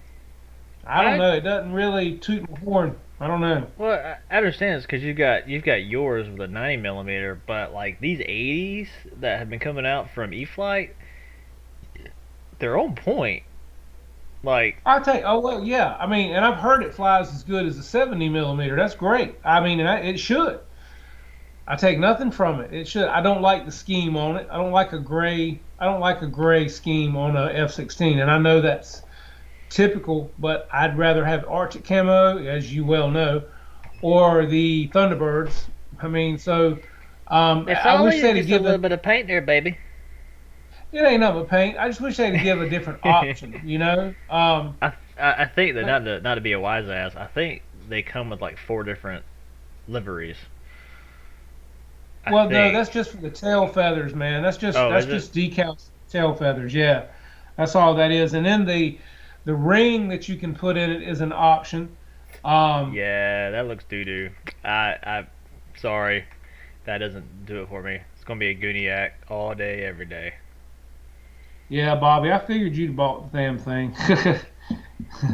don't know. It doesn't really toot my horn. I don't know. Well, I understand it's because you've got yours with a 90 millimeter, but like these 80s that have been coming out from E-Flite, they're on point. Like, Oh well, yeah. I mean, and I've heard it flies as good as the 70 millimeter. That's great. I mean, it should. I take nothing from it. It should. I don't like the scheme on it. I don't like a gray. I don't like a gray scheme on a F-16, and I know that's typical, but I'd rather have Arctic camo, as you well know, or the Thunderbirds. I mean, so it's I wish always they'd just a give little bit of paint there, baby. it ain't nothing but paint. I just wish they'd give a different option, you know. I think that not to be a wise ass, I think they come with like 4 different liveries. Well, no, that's just for the tail feathers, man. That's just decals tail feathers. Yeah, that's all that is. And then the ring that you can put in it is an option. Yeah, that looks doo doo. I sorry, that doesn't do it for me. It's gonna be a Goonie act all day, every day. Yeah, Bobby, I figured you'd bought the damn thing.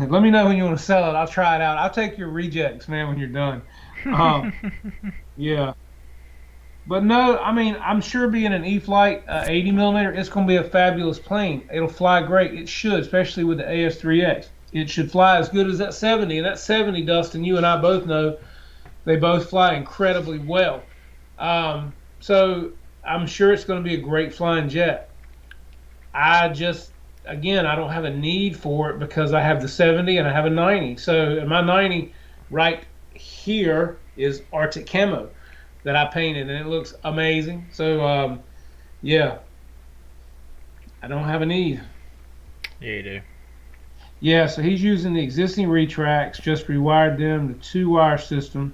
Let me know when you want to sell it. I'll try it out. I'll take your rejects, man, when you're done. Yeah. But no, I mean, I'm sure being an E-Flite 80 millimeter, it's going to be a fabulous plane. It'll fly great. It should, especially with the AS-3X. It should fly as good as that 70. And that 70, Dustin, you and I both know, they both fly incredibly well. So I'm sure it's going to be a great flying jet. Again, I don't have a need for it because I have the 70 and I have a 90. So my 90 right here is Arctic camo that I painted, and it looks amazing. So, yeah, I don't have a need. Yeah, you do. Yeah, so he's using the existing retracts, just rewired them. The 2-wire system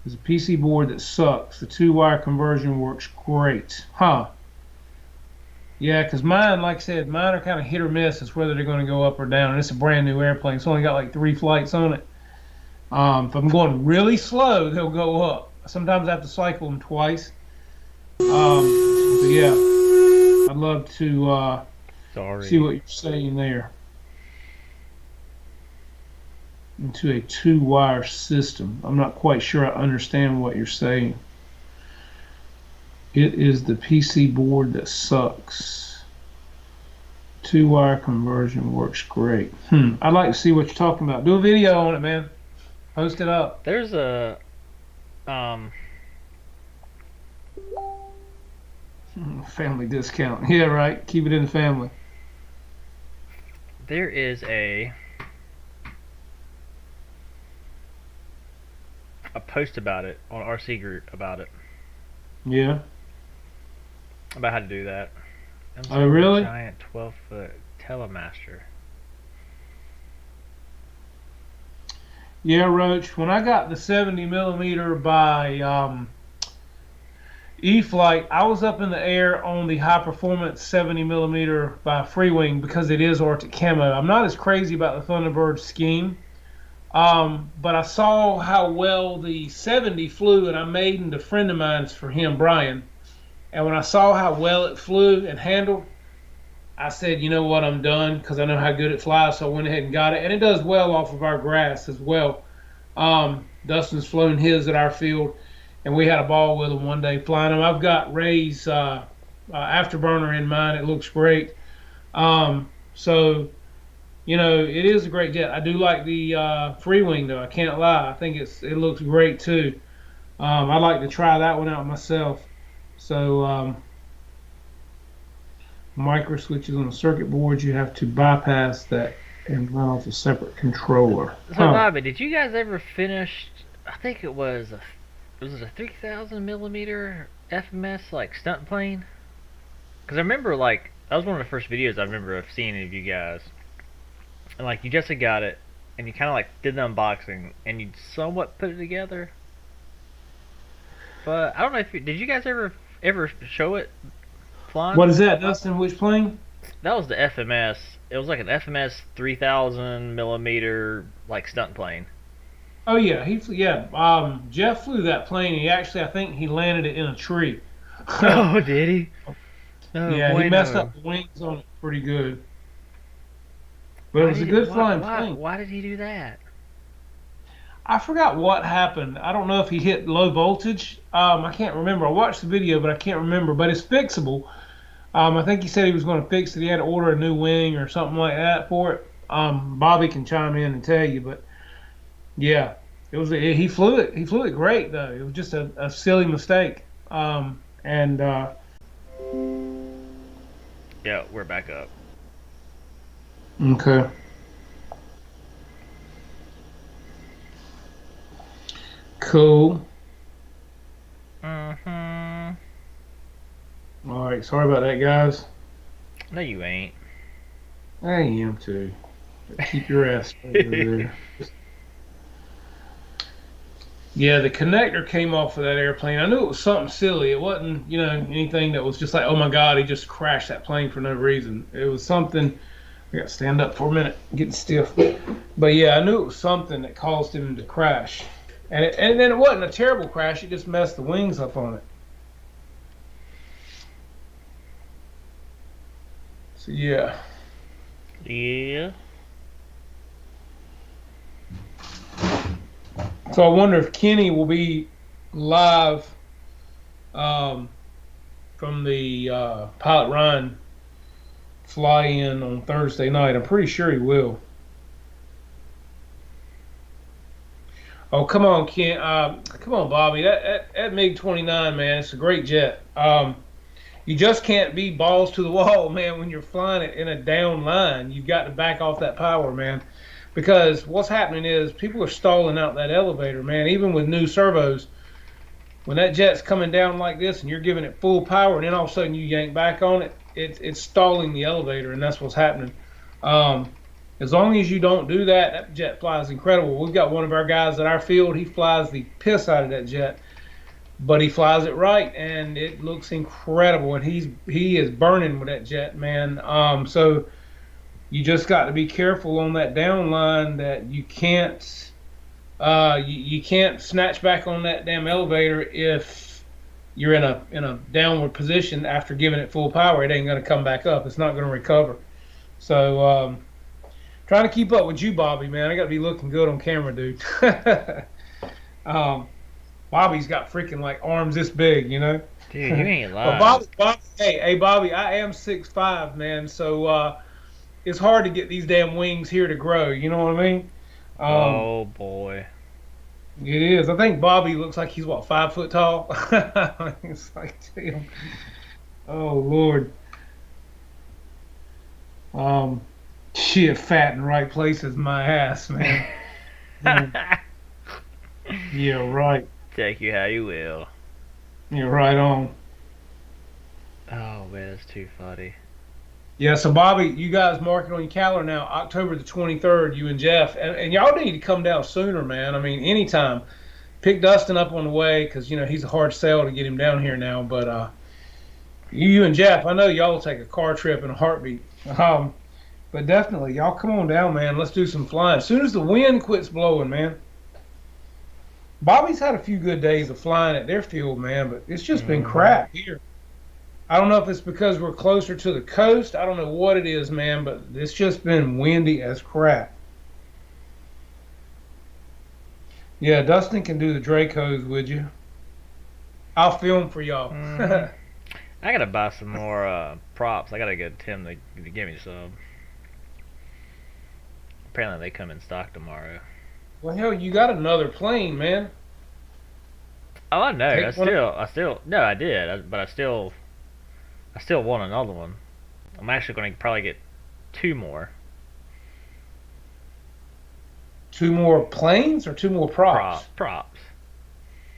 is a PC board that sucks. The 2-wire conversion works great. Huh. Yeah, because mine, like I said, mine are kind of hit or miss as whether they're going to go up or down. And it's a brand new airplane. It's only got like 3 flights on it. If I'm going really slow, they'll go up. Sometimes I have to cycle them twice. But yeah, I'd love to see what you're saying there. Into a 2-wire system. I'm not quite sure I understand what you're saying. It is the PC board that sucks. 2-wire conversion works great. I'd like to see what you're talking about. Do a video on it, man. Post it up. There's a family discount. Yeah, right. Keep it in the family. there is a post about it on RC group about it, Yeah. about how to do that. Oh, really? Giant 12-foot Telemaster. Yeah, Roach. When I got the 70 millimeter by E-Flite, I was up in the air on the high performance 70 millimeter by Free Wing because it is Arctic camo. I'm not as crazy about the Thunderbird scheme, but I saw how well the 70 flew, and I made it a friend of mine's for him, Brian. And when I saw how well it flew and handled, I said, you know what, I'm done because I know how good it flies. So I went ahead and got it, and it does well off of our grass as well. Dustin's flown his at our field, and we had a ball with him one day flying them. I've got Ray's afterburner in mine. It looks great. So, you know, it is a great jet. I do like the Free Wing, though. I can't lie. I think it looks great, too. I'd like to try that one out myself. So, micro switches on the circuit board, you have to bypass that and run off a separate controller. So, Bobby, did you guys ever finish I think it was a 3,000 millimeter FMS like stunt plane. Cause I remember like that was one of the first videos I remember of seeing of you guys, and like you just had got it, and you kind of like did the unboxing, and you somewhat put it together. But I don't know if did you guys ever show it flying? What is that, Dustin? Which plane? That was the FMS. It was like an FMS 3,000 millimeter like stunt plane. Oh yeah, Jeff flew that plane. He actually, I think he landed it in a tree. Oh, did he? Oh, Yeah, he messed bueno. up the wings on it pretty good. But it was a good flying plane. Why did he do that? I forgot what happened. I don't know if he hit low voltage. I can't remember. I watched the video, but I can't remember. But it's fixable. I think he said he was going to fix it. He had to order a new wing or something like that for it. Bobby can chime in and tell you, but yeah, he flew it. He flew it great though. It was just a silly mistake. And Yeah, we're back up. okay. Cool. Mm-hmm. All right. Sorry about that, guys. No, you ain't. I am too. Keep your ass straight over there. Yeah, the connector came off of that airplane. I knew it was something silly. It wasn't, anything that was just like, oh my God, he just crashed that plane for no reason. It was something. I got to stand up for a minute, getting stiff. But yeah, I knew it was something that caused him to crash. And then it wasn't a terrible crash. It just messed the wings up on it. So yeah. Yeah. So I wonder if Kenny will be live from the Pilot Ryan fly-in on Thursday night. I'm pretty sure he will. Oh, come on, Ken. Come on, Bobby. That MiG-29, man, it's a great jet. You just can't be balls to the wall, man, when you're flying it in a down line. You've got to back off that power, man. Because what's happening is people are stalling out that elevator, man. Even with new servos, when that jet's coming down like this and you're giving it full power, and then all of a sudden you yank back on it, it's stalling the elevator, and that's what's happening. As long as you don't do that, that jet flies incredible. We've got one of our guys at our field. He flies the piss out of that jet, but he flies it right, and it looks incredible. And he is burning with that jet, man. So you just got to be careful on that down line that you can't you can't snatch back on that damn elevator if you're in a downward position after giving it full power. It ain't going to come back up. It's not going to recover. So trying to keep up with you, Bobby, man. I got to be looking good on camera, dude. Bobby's got freaking like arms this big, Dude, you ain't lying. But Bobby, hey, Bobby, I am 6'5", man. So it's hard to get these damn wings here to grow. You know what I mean? Oh boy. It is. I think Bobby looks like he's 5 foot tall. It's like, damn. Oh Lord. Shit, fat in the right places, my ass, man. Yeah, right. Take you how you will. You're right on. Oh man, that's too funny. Yeah, so Bobby, you guys mark it on your calendar now, October the 23rd, you and Jeff. And y'all need to come down sooner, man. I mean, anytime. Pick Dustin up on the way because, he's a hard sell to get him down here now. But you and Jeff, I know y'all will take a car trip in a heartbeat. But definitely, y'all come on down, man. Let's do some flying. As soon as the wind quits blowing, man. Bobby's had a few good days of flying at their field, man, but it's just been crap here. I don't know if it's because we're closer to the coast. I don't know what it is, man, but it's just been windy as crap. Yeah, Dustin can do the Dracos, would you? I'll film for y'all. I gotta buy some more props. I gotta get Tim to give me some. Apparently they come in stock tomorrow. Well, hell, you got another plane, man. Oh, I know. Take one. No, I did, but I still want another one. I'm actually going to probably get 2 more. 2 more planes or 2 more props? Props.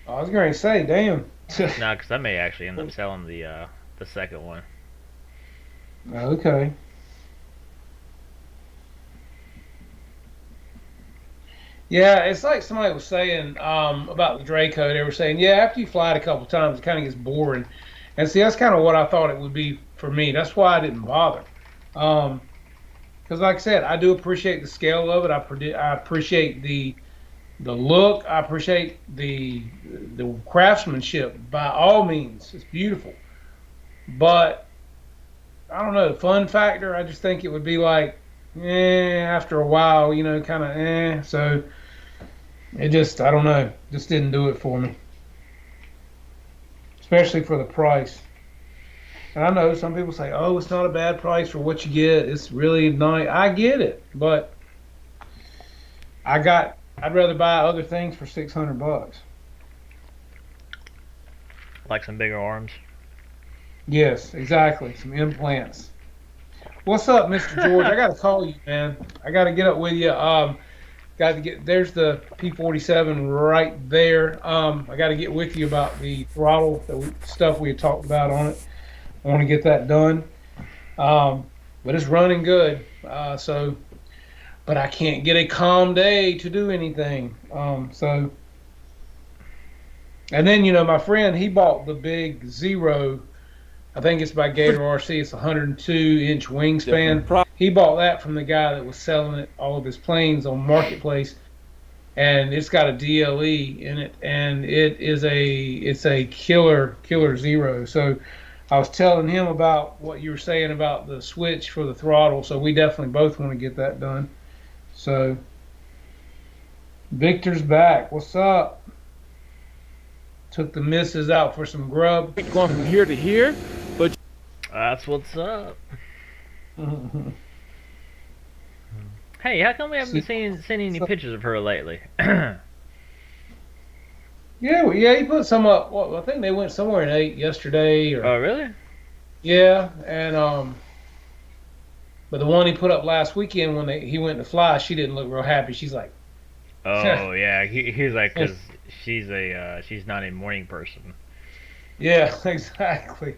I was going to say, damn. No, because I may actually end up selling the second one. Okay. Yeah, it's like somebody was saying about the Draco. They were saying, yeah, after you fly it a couple times, it kind of gets boring. And see, that's kind of what I thought it would be for me. That's why I didn't bother. Because, like I said, I do appreciate the scale of it. I appreciate the look. I appreciate the craftsmanship. By all means, it's beautiful. But I don't know, the fun factor. I just think it would be like, after a while, kind of. So it just, I don't know, just didn't do it for me, especially for the price. And I know some people say, "Oh, it's not a bad price for what you get. It's really nice." I get it, but I'd rather buy other things for $600. Like some bigger arms. Yes, exactly. Some implants. What's up, Mr. George? I gotta call you, man. I gotta get up with you. Got to get. There's the P47 right there. I got to get with you about the throttle stuff we had talked about on it. I want to get that done. But it's running good. But I can't get a calm day to do anything. And then my friend, he bought the big Zero. I think it's by Gator RC. It's a 102-inch wingspan. He bought that from the guy that was selling all of his planes on Marketplace, and it's got a DLE in it, and it's a killer Zero. So I was telling him about what you were saying about the switch for the throttle. So we definitely both want to get that done. So Victor's back. What's up? Took the missus out for some grub. Going from here to here, but That's what's up. Hey, how come we haven't seen any pictures of her lately? Yeah, he put some up. Well, I think they went somewhere and ate yesterday. Oh, really? Yeah, and but the one he put up last weekend when he went to fly, she didn't look real happy. She's like, oh yeah, he was like, because she's not a morning person. yeah, exactly.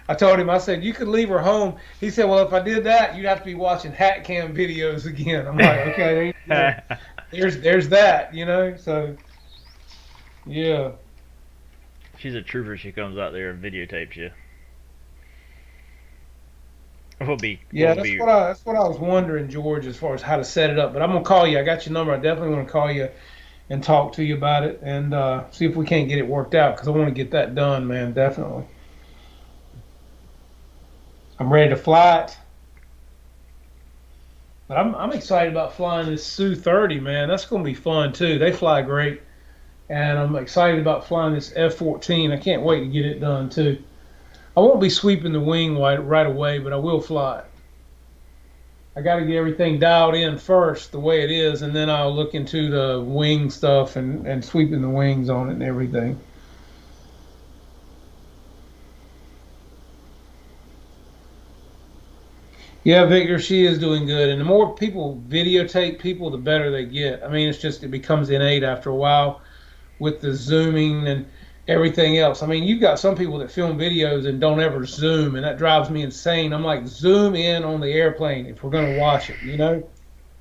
I told him, I said, you could leave her home. He said, well, if I did that, you'd have to be watching hat cam videos again. I'm like, okay, there's that, so yeah. She's a trooper. She comes out there and videotapes you. That's what I was wondering, George, as far as how to set it up. But I'm gonna call you. I got your number. I definitely want to call you and talk to you about it and see if we can't get it worked out, because I want to get that done, man. Definitely. I'm ready to fly it. But I'm excited about flying this Su-30, man. That's gonna be fun too. They fly great, and I'm excited about flying this F-14. I can't wait to get it done too. I won't be sweeping the wing right away, but I will fly it. I got to get everything dialed in first, the way it is, and then I'll look into the wing stuff and sweeping the wings on it and everything. Yeah, Victor, she is doing good. And the more people videotape people, the better they get. I mean, it becomes innate after a while with the zooming and everything else. I mean, you've got some people that film videos and don't ever zoom, and that drives me insane. I'm like, zoom in on the airplane if we're going to watch it,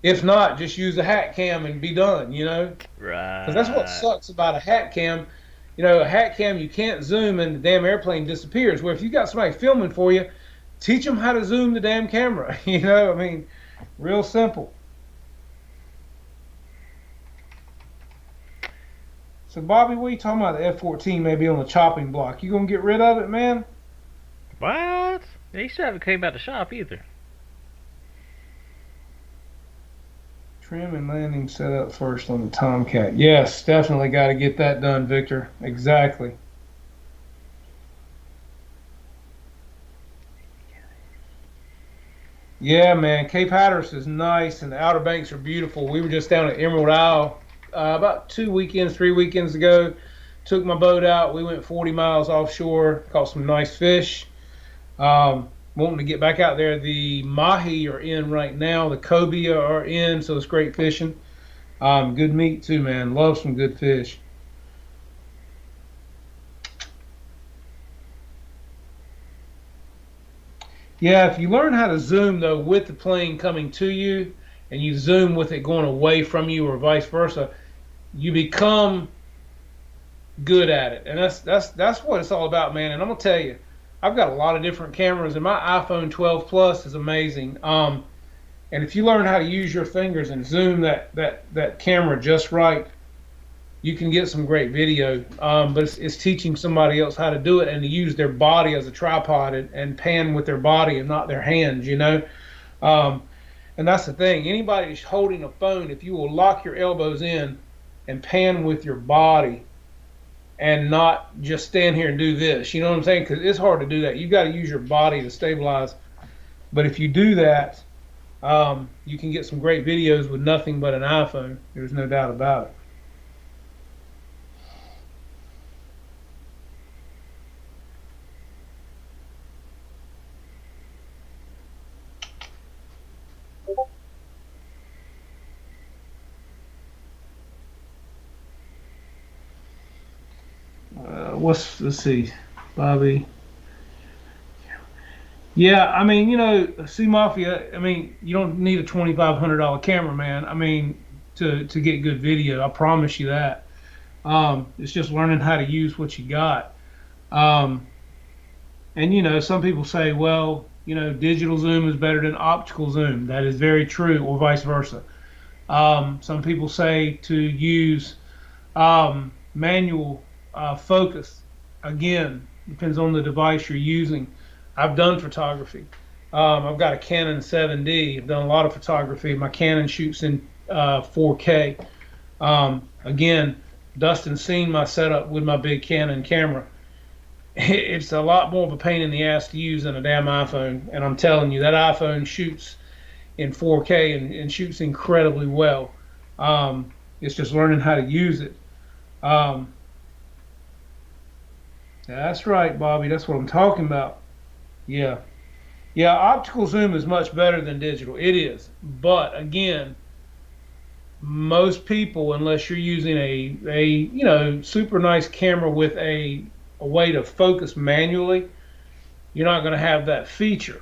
If not, just use a hat cam and be done, Right. Because that's what sucks about a hat cam. A hat cam, you can't zoom and the damn airplane disappears. Where if you got somebody filming for you, teach them how to zoom the damn camera. I mean, real simple. So, Bobby, what are you talking about? The F-14 may be on the chopping block. You gonna get rid of it, man? What? He still haven't came out the shop either. Trim and landing set up first on the Tomcat. Yes, definitely got to get that done, Victor. Exactly. Yeah, man. Cape Hatteras is nice, and the Outer Banks are beautiful. We were just down at Emerald Isle about 3 weekends ago. Took my boat out. We went 40 miles offshore, caught some nice fish. Wanting to get back out there. The mahi are in right now. The cobia are in, so it's great fishing. Good meat too, man. Love some good fish. Yeah, if you learn how to zoom though with the plane coming to you, and you zoom with it going away from you, or vice versa, you become good at it, and that's what it's all about, man. And I'm gonna tell you, I've got a lot of different cameras, and my iPhone 12 Plus is amazing. And if you learn how to use your fingers and zoom that camera just right, you can get some great video. But it's teaching somebody else how to do it and to use their body as a tripod, and pan with their body and not their hands, you know. Um, and that's the thing. Anybody who's holding a phone, if you will lock your elbows in and pan with your body and not just stand here and do this, you know what I'm saying? Because it's hard to do that. You've got to use your body to stabilize. But if you do that, you can get some great videos with nothing but an iPhone. There's no doubt about it. Let's see, Bobby. Yeah, I mean, Sea Mafia. I mean, you don't need a $2,500 camera, man. I mean, to get good video. I promise you that. It's just learning how to use what you got. Um, and some people say, well, digital zoom is better than optical zoom. That is very true, or vice versa. Some people say to use manual focus. Again, depends on the device you're using. I've done photography. I've got a Canon 7D. I've done a lot of photography. My Canon shoots in 4K. Again, Dustin's seen my setup with my big Canon camera. It's a lot more of a pain in the ass to use than a damn iPhone. And I'm telling you, that iPhone shoots in 4K and shoots incredibly well. It's just learning how to use it. That's right, Bobby. That's what I'm talking about. Yeah. Yeah, optical zoom is much better than digital. It is. But again, most people, unless you're using a super nice camera with a way to focus manually, you're not going to have that feature.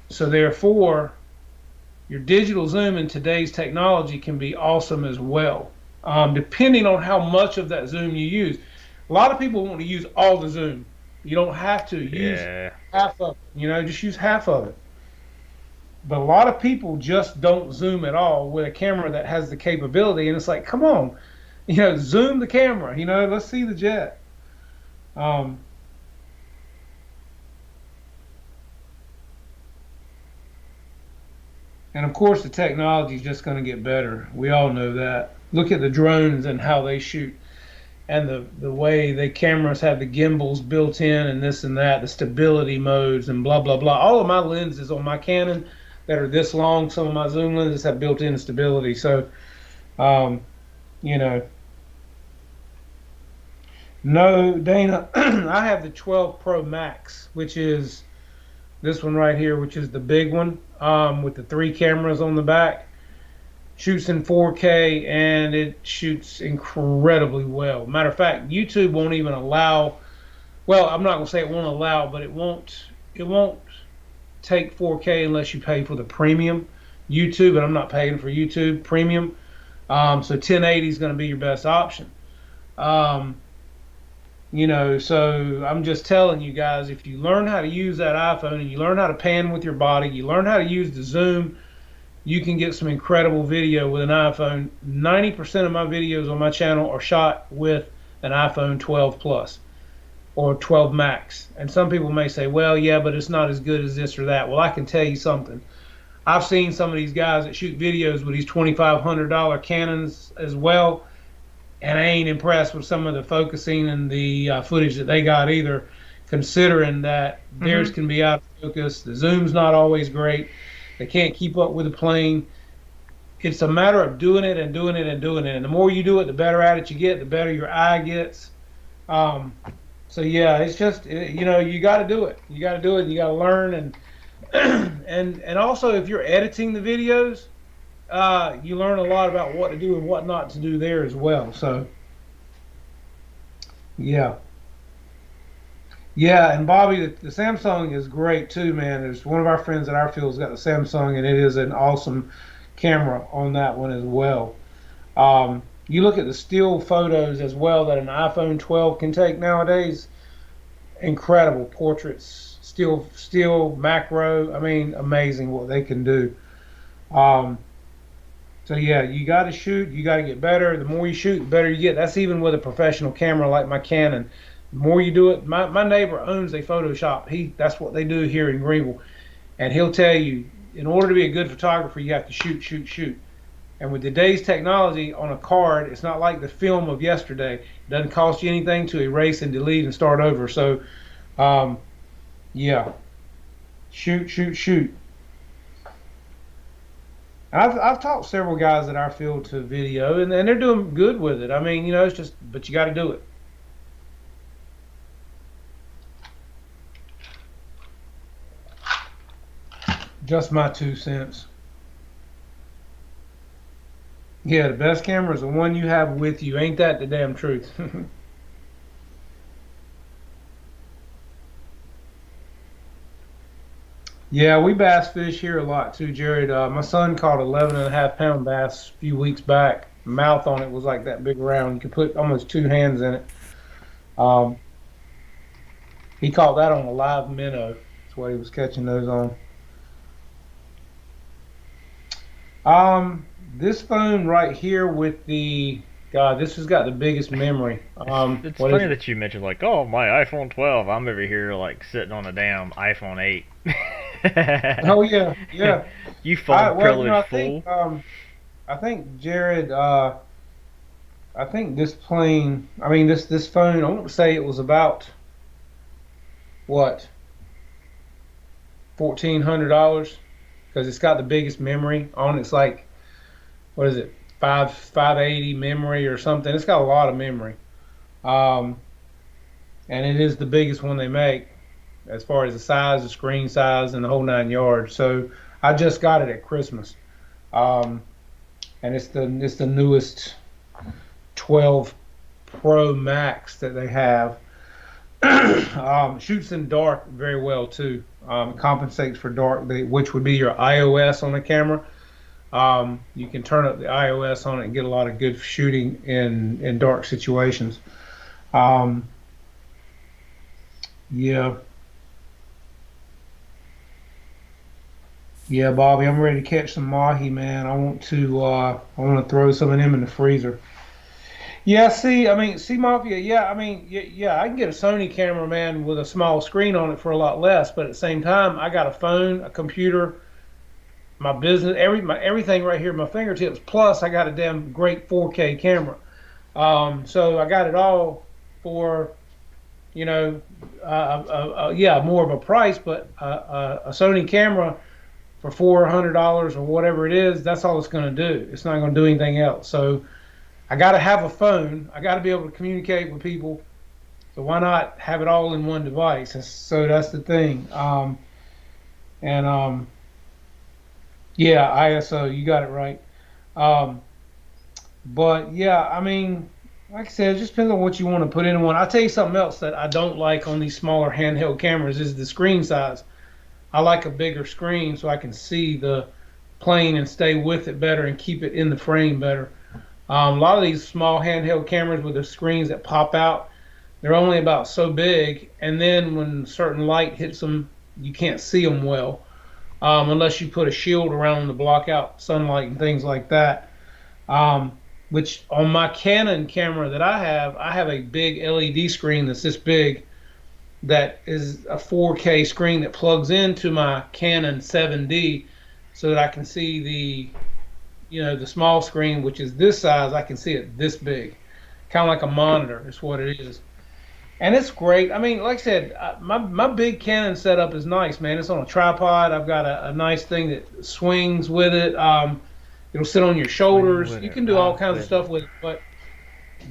So therefore, your digital zoom in today's technology can be awesome as well, depending on how much of that zoom you use. A lot of people want to use all the zoom. You don't have to use half of it. Just use half of it. But a lot of people just don't zoom at all with a camera that has the capability. And it's like, come on, zoom the camera. Let's see the jet. And of course, the technology is just going to get better. We all know that. Look at the drones and how they shoot. And the way the cameras have the gimbals built in and this and that, the stability modes and blah, blah, blah. All of my lenses on my Canon that are this long, some of my zoom lenses have built-in stability. So, no, Dana, I have the 12 Pro Max, which is this one right here, which is the big one, with the 3 cameras on the back. Shoots in 4K and it shoots incredibly well. Matter of fact, YouTube won't even allow. Well, I'm not gonna say it won't allow, but it won't take 4K unless you pay for the premium YouTube, and I'm not paying for YouTube premium. So 1080 is gonna be your best option. So I'm just telling you guys, if you learn how to use that iPhone and you learn how to pan with your body, you learn how to use the zoom, you can get some incredible video with an iPhone. 90% of my videos on my channel are shot with an iPhone 12 Plus or 12 Max. And some people may say, well, yeah, but it's not as good as this or that. Well, I can tell you something. I've seen some of these guys that shoot videos with these $2,500 Canons as well, and I ain't impressed with some of the focusing and the footage that they got either, considering that theirs can be out of focus. The zoom's not always great. They can't keep up with the plane. It's a matter of doing it and doing it and doing it. And the more you do it, the better at it you get, the better your eye gets. So yeah, it's just, you got to do it. You got to do it. You got to learn. And, and also if you're editing the videos, you learn a lot about what to do and what not to do there as well. So yeah, yeah. And Bobby, the Samsung is great too, man. There's one of our friends at our field's got the Samsung, and it is an awesome camera on that one as well. You look at the still photos as well that an iPhone 12 can take nowadays. Incredible portraits, still macro. I mean, amazing what they can do. Um, so yeah, you got to shoot. You got to get better. The more you shoot, the better you get. That's even with a professional camera like my Canon. The more you do it, my neighbor owns a photo shop. That's what they do here in Greenville, and he'll tell you, in order to be a good photographer, you have to shoot, shoot, shoot. And with today's technology on a card, it's not like the film of yesterday. It doesn't cost you anything to erase and delete and start over. So, um, yeah, shoot, shoot, shoot. I've taught several guys at our field to video, and they're doing good with it. I mean, it's just, but you got to do it. Just my 2 cents. Yeah, the best camera is the one you have with you. Ain't that the damn truth? Yeah, we bass fish here a lot too, Jared. My son caught 11.5 pound bass a few weeks back. Mouth on it was like that big round. You could put almost 2 hands in it. Um, he caught that on a live minnow. That's what he was catching those on. This phone right here with the God, this has got the biggest memory. It's What is funny it? that you mentioned like, oh, my iPhone 12. I'm over here like sitting on a damn iPhone 8. Oh yeah, yeah. You phone Well, privilege fool. I think Jared. I think this plane. I mean, this phone. I want to say it was about what $1,400 because it's got the biggest memory on it. It's like what is it, 580 memory or something. It's got a lot of memory. Um, and it is the biggest one they make as far as the size, the screen size, and the whole 9 yards. So I just got it at Christmas, um, and it's the newest 12 Pro Max that they have. Shoots in dark very well too. Compensates for dark, which would be your iOS on the camera. You can turn up the iOS on it and get a lot of good shooting in dark situations. Um, yeah, yeah, Bobby, I'm ready to catch some mahi, man. I want to throw some of them in the freezer. Yeah, see, I mean, see, Mafia, yeah, I mean, yeah, I can get a Sony camera, man, with a small screen on it for a lot less, but at the same time, I got a phone, a computer, my business, everything right here at my fingertips. Plus, I got a damn great 4K camera. So I got it all for, you know, yeah, more of a price, but a Sony camera for $400 or whatever it is, that's all it's going to do. It's not going to do anything else. So I got to have a phone. I got to be able to communicate with people. So why not have it all in one device? So that's the thing. And yeah, ISO, you got it right. Um, but yeah, I mean, like I said, it just depends on what you want to put in one. I'll tell you something else that I don't like on these smaller handheld cameras is the screen size. I like a bigger screen so I can see the plane and stay with it better and keep it in the frame better. A lot of these small handheld cameras with the screens that pop out, they're only about so big, and then when certain light hits them, you can't see them well, unless you put a shield around them to block out sunlight and things like that. Which on my Canon camera that I have a big LED screen that's this big that is a 4K screen that plugs into my Canon 7D so that I can see the small screen, which is this size. I can see it this big, kind of like a monitor is what it is. And it's great. I mean, like I said, my big Canon setup is nice, man. It's on a tripod. I've got a nice thing that swings with it. It'll sit on your shoulders. You can do all kinds of stuff with it. But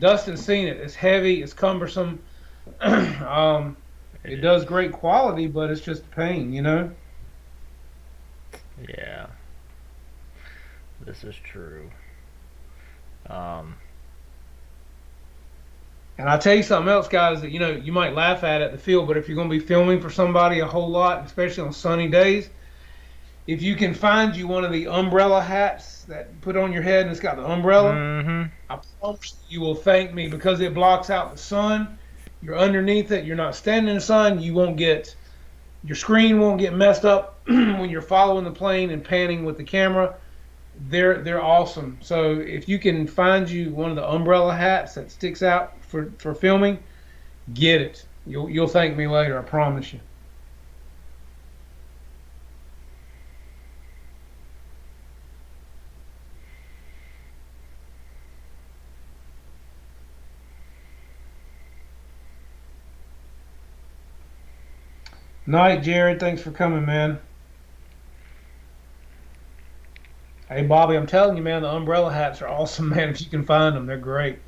Dustin's seen it. It's heavy. It's cumbersome. It does great quality, but it's just a pain, you know? Yeah. This is true. And I'll tell you something else, guys, that you might laugh at the field, but if you're going to be filming for somebody a whole lot, especially on sunny days, if you can find you one of the umbrella hats that you put on your head and it's got the umbrella, Mm-hmm. I promise you will thank me because it blocks out the sun. You're underneath it. You're not standing in the sun. Your screen won't get messed up when you're following the plane and panning with the camera. They're awesome. So if you can find you one of the umbrella hats that sticks out for filming, get it. You'll thank me later. I promise you. Night, Jared. Thanks for coming, man. Hey, Bobby, I'm telling you, man, the umbrella hats are awesome, man. If you can find them, they're great.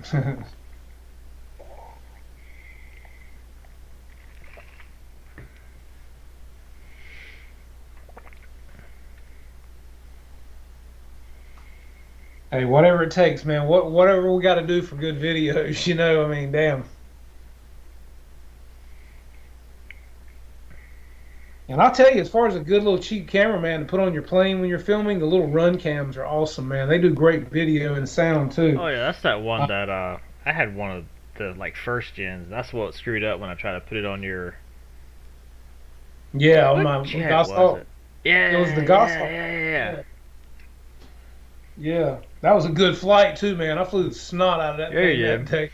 Hey, whatever it takes, man. Whatever we got to do for good videos, I mean, damn. And I'll tell you, as far as a good little cheap cameraman to put on your plane when you're filming, the little run cams are awesome, man. They do great video and sound too. Oh yeah, that's that one that I had one of the like first gens. That's what screwed up when I tried to put it on your. Yeah, on What my jet gospel. was it? Yeah, It was the gospel. Yeah. Yeah, that was a good flight too, man. I flew the snot out of that Yeah, thing you that day.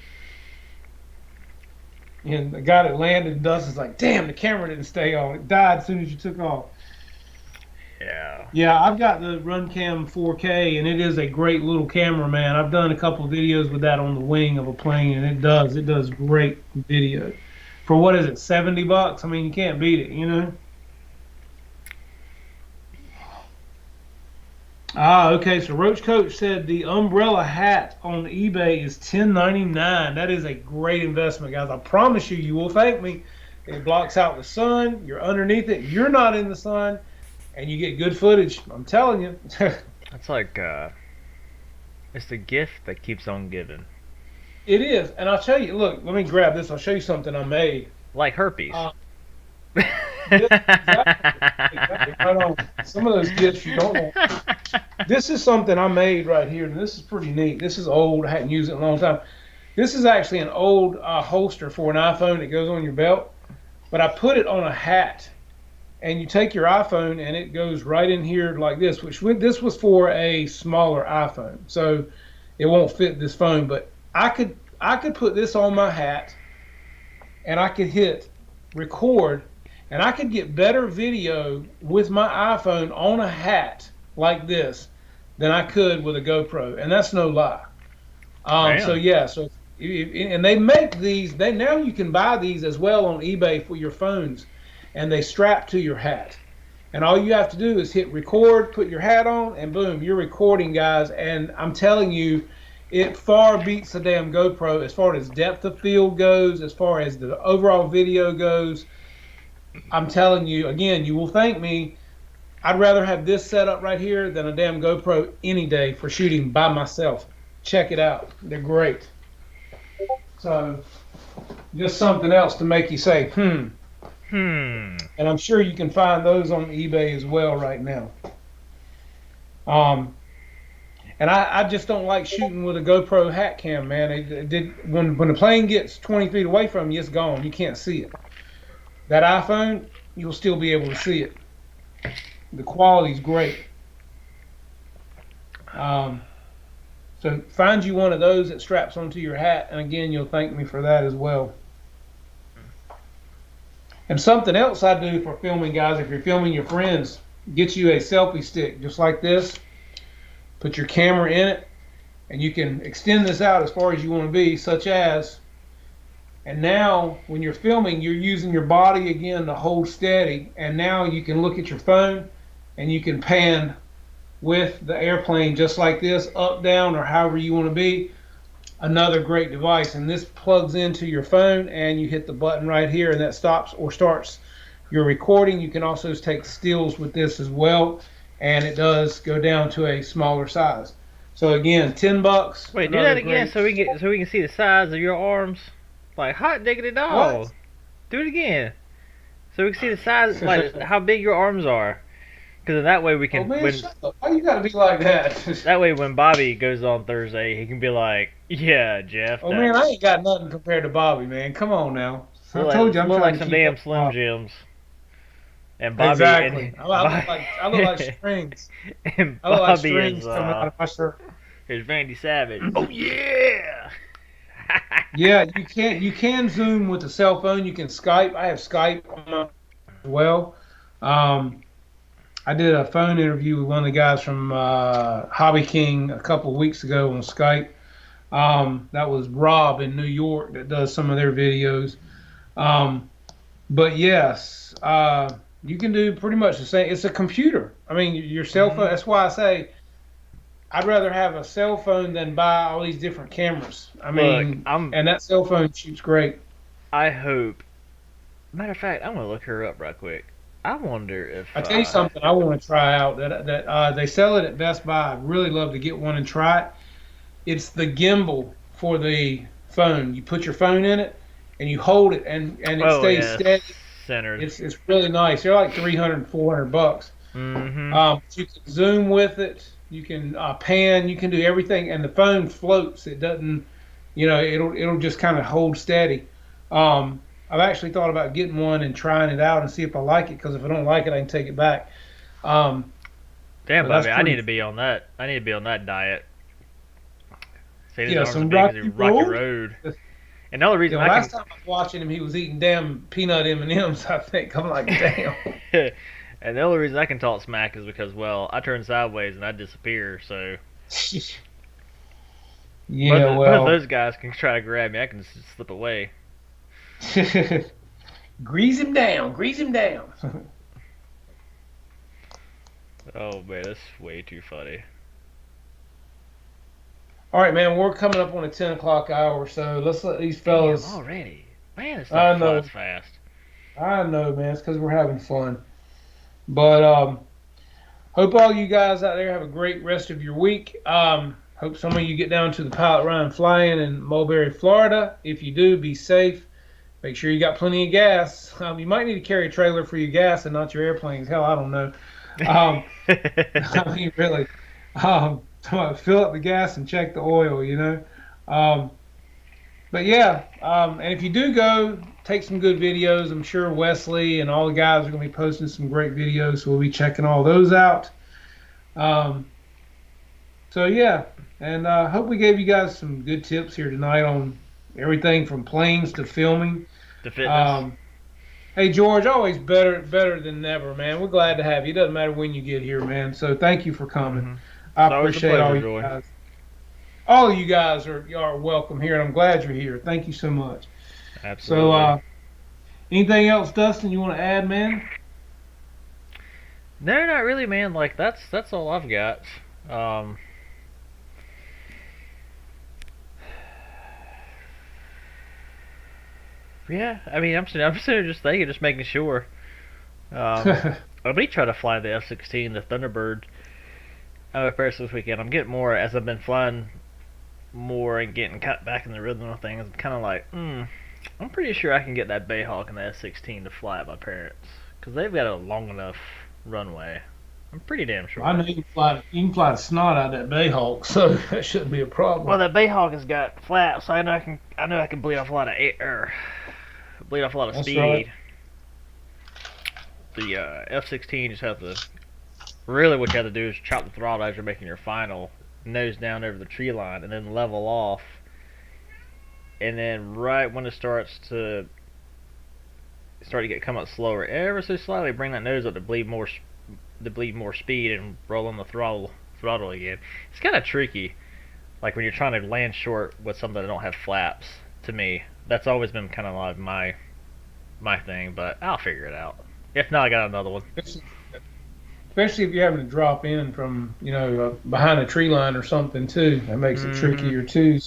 And the guy that landed, Dustin's like, "Damn, the camera didn't stay on. It died as soon as you took off." Yeah. Yeah, I've got the Runcam 4K, and it is a great little camera, man. I've done a couple of videos with that on the wing of a plane, and it does great video. For what is it, $70? I mean, you can't beat it, Okay. So Roach Coach said the umbrella hat on eBay is $10.99. That is a great investment, guys. I promise you, you will thank me. It blocks out the sun. You're underneath it. You're not in the sun, and you get good footage. I'm telling you. That's like it's the gift that keeps on giving. It is, and I'll tell you. Look, let me grab this. I'll show you something I made. Like herpes. Exactly. Right on. Some of those gifts you don't want. This is something I made right here, and this is pretty neat. This is old. I hadn't used it in a long time. This is actually an old holster for an iPhone that goes on your belt, but I put it on a hat. And you take your iPhone, and it goes right in here like this. This was for a smaller iPhone, so it won't fit this phone. But I could put this on my hat, and I could hit record, and I could get better video with my iPhone on a hat like this than I could with a GoPro, and that's no lie. So yeah, and they make these. Now you can buy these as well on eBay for your phones, and they strap to your hat. And all you have to do is hit record, put your hat on, and boom, you're recording, guys. And I'm telling you, it far beats the damn GoPro as far as depth of field goes, as far as the overall video goes. I'm telling you, again, you will thank me. I'd rather have this set up right here than a damn GoPro any day for shooting by myself. Check it out. They're great. So, just something else to make you say, And I'm sure you can find those on eBay as well right now. And I just don't like shooting with a GoPro hat cam, man. When the plane gets 20 feet away from you, it's gone. You can't see it. That iPhone, you'll still be able to see it. The quality's great. So find you one of those that straps onto your hat, and again, you'll thank me for that as well. And something else I do for filming, guys, if you're filming your friends, get you a selfie stick just like this. Put your camera in it, and you can extend this out as far as you want to be, such as, and now when you're filming, you're using your body again to hold steady, and now you can look at your phone, and you can pan with the airplane just like this, up, down, or however you want to be. Another great device, and this plugs into your phone, and you hit the button right here, and that stops or starts your recording. You can also take stills with this as well, and it does go down to a smaller size. So again, $10. Wait, do another that again great- so we can see the size of your arms. Like hot diggity dog. What? Do it again. So we can see the size, like how big your arms are. Because that way we Oh can man, shut up! Why you gotta be like that? that way when Bobby goes on Thursday, he can be like, "Yeah, Jeff." Oh man, I ain't got nothing compared to Bobby, man. Come on now. I look told you I'm look trying like to some keep damn up with Slim Bobby. Jims. And Bobby Exactly. and I look like strings. and I look like Bobby strings is coming out of my shirt. Randy Savage. Oh yeah. Yeah, you can Zoom with a cell phone. You can Skype. I have Skype on my as well. I did a phone interview with one of the guys from Hobby King a couple of weeks ago on Skype. That was Rob in New York that does some of their videos. But yes, you can do pretty much the same. It's a computer. I mean, your cell phone. That's why I say I'd rather have a cell phone than buy all these different cameras. I mean, and that cell phone shoots great. I hope. Matter of fact, I'm gonna look her up right quick. I wonder if I tell you something I want to try out that they sell it at Best Buy. I'd really love to get one and try it. It's the gimbal for the phone. You put your phone in it and you hold it and it stays steady. Centered. It's really nice. They're like $300, $400. You can zoom with it. You can pan. You can do everything, and the phone floats. It doesn't, it'll just kind of hold steady. I've actually thought about getting one and trying it out and see if I like it. Because if I don't like it, I can take it back. Damn, Bobby, I need to be on that. I need to be on that diet. See, his arms some are big as a rocky road. And the only reason last time I was watching him, he was eating damn peanut M&Ms. I think I'm like, damn. And the only reason I can talk smack is because, well, I turn sideways and I disappear. So. Yeah, both those guys can try to grab me. I can just slip away. Grease him down. Grease him down. Oh man, that's way too funny. All right, man, we're coming up on a 10 o'clock hour, so let's let these fellas. Damn, already, man, this stuff flies fast. I know, man. It's because we're having fun. But hope all you guys out there have a great rest of your week. Hope some of you get down to the Pilot Ryan Fly-In in Mulberry, Florida. If you do, be safe. Make sure you got plenty of gas. You might need to carry a trailer for your gas and not your airplanes. Hell, I don't know. I mean, really. Fill up the gas and check the oil, But yeah, and if you do go, take some good videos. I'm sure Wesley and all the guys are going to be posting some great videos, so we'll be checking all those out. So yeah, and I hope we gave you guys some good tips here tonight on everything from planes to filming. The fitness. Hey George, always better than never, man. We're glad to have you. It doesn't matter when you get here, man. So thank you for coming. Mm-hmm. I appreciate all you guys. All of you guys are welcome here, and I'm glad you're here. Thank you so much. Absolutely. So, anything else, Dustin, you want to add, man? No, not really, man. Like that's all I've got. Yeah, I mean, I'm sitting just thinking, just making sure. I may try to fly the F-16, the Thunderbird. First this weekend. I'm getting more as I've been flying more and getting cut back in the rhythm of things. I'm kind of like, I'm pretty sure I can get that Bayhawk and the F-16 to fly at my parents because they've got a long enough runway. I'm pretty damn sure. I know you can fly the snot out of that Bayhawk, so that shouldn't be a problem. Well, that Bayhawk has got flaps, so I know I can bleed off a lot of air, bleed off a lot of speed. Right. The F-16 just have to. Really, what you have to do is chop the throttle as you're making your final, nose down over the tree line, and then level off. And then right when it starts to come up slower, ever so slightly, bring that nose up to bleed more speed and roll on the throttle again. It's kind of tricky, like when you're trying to land short with something that don't have flaps. To me, that's always been kind of like my thing, but I'll figure it out. If not, I got another one. Especially if you're having to drop in from, behind a tree line or something, too. That makes it trickier, too.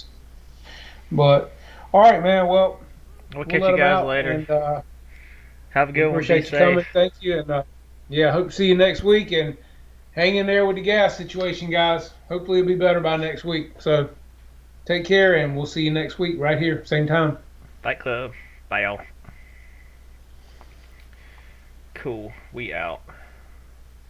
But, all right, man. Well, we'll catch you guys later. And, have a good one. Appreciate you coming. Thank you. And, hope to see you next week. And hang in there with the gas situation, guys. Hopefully it'll be better by next week. So take care, and we'll see you next week right here, same time. Fight Club. Bye, y'all. Cool. We out.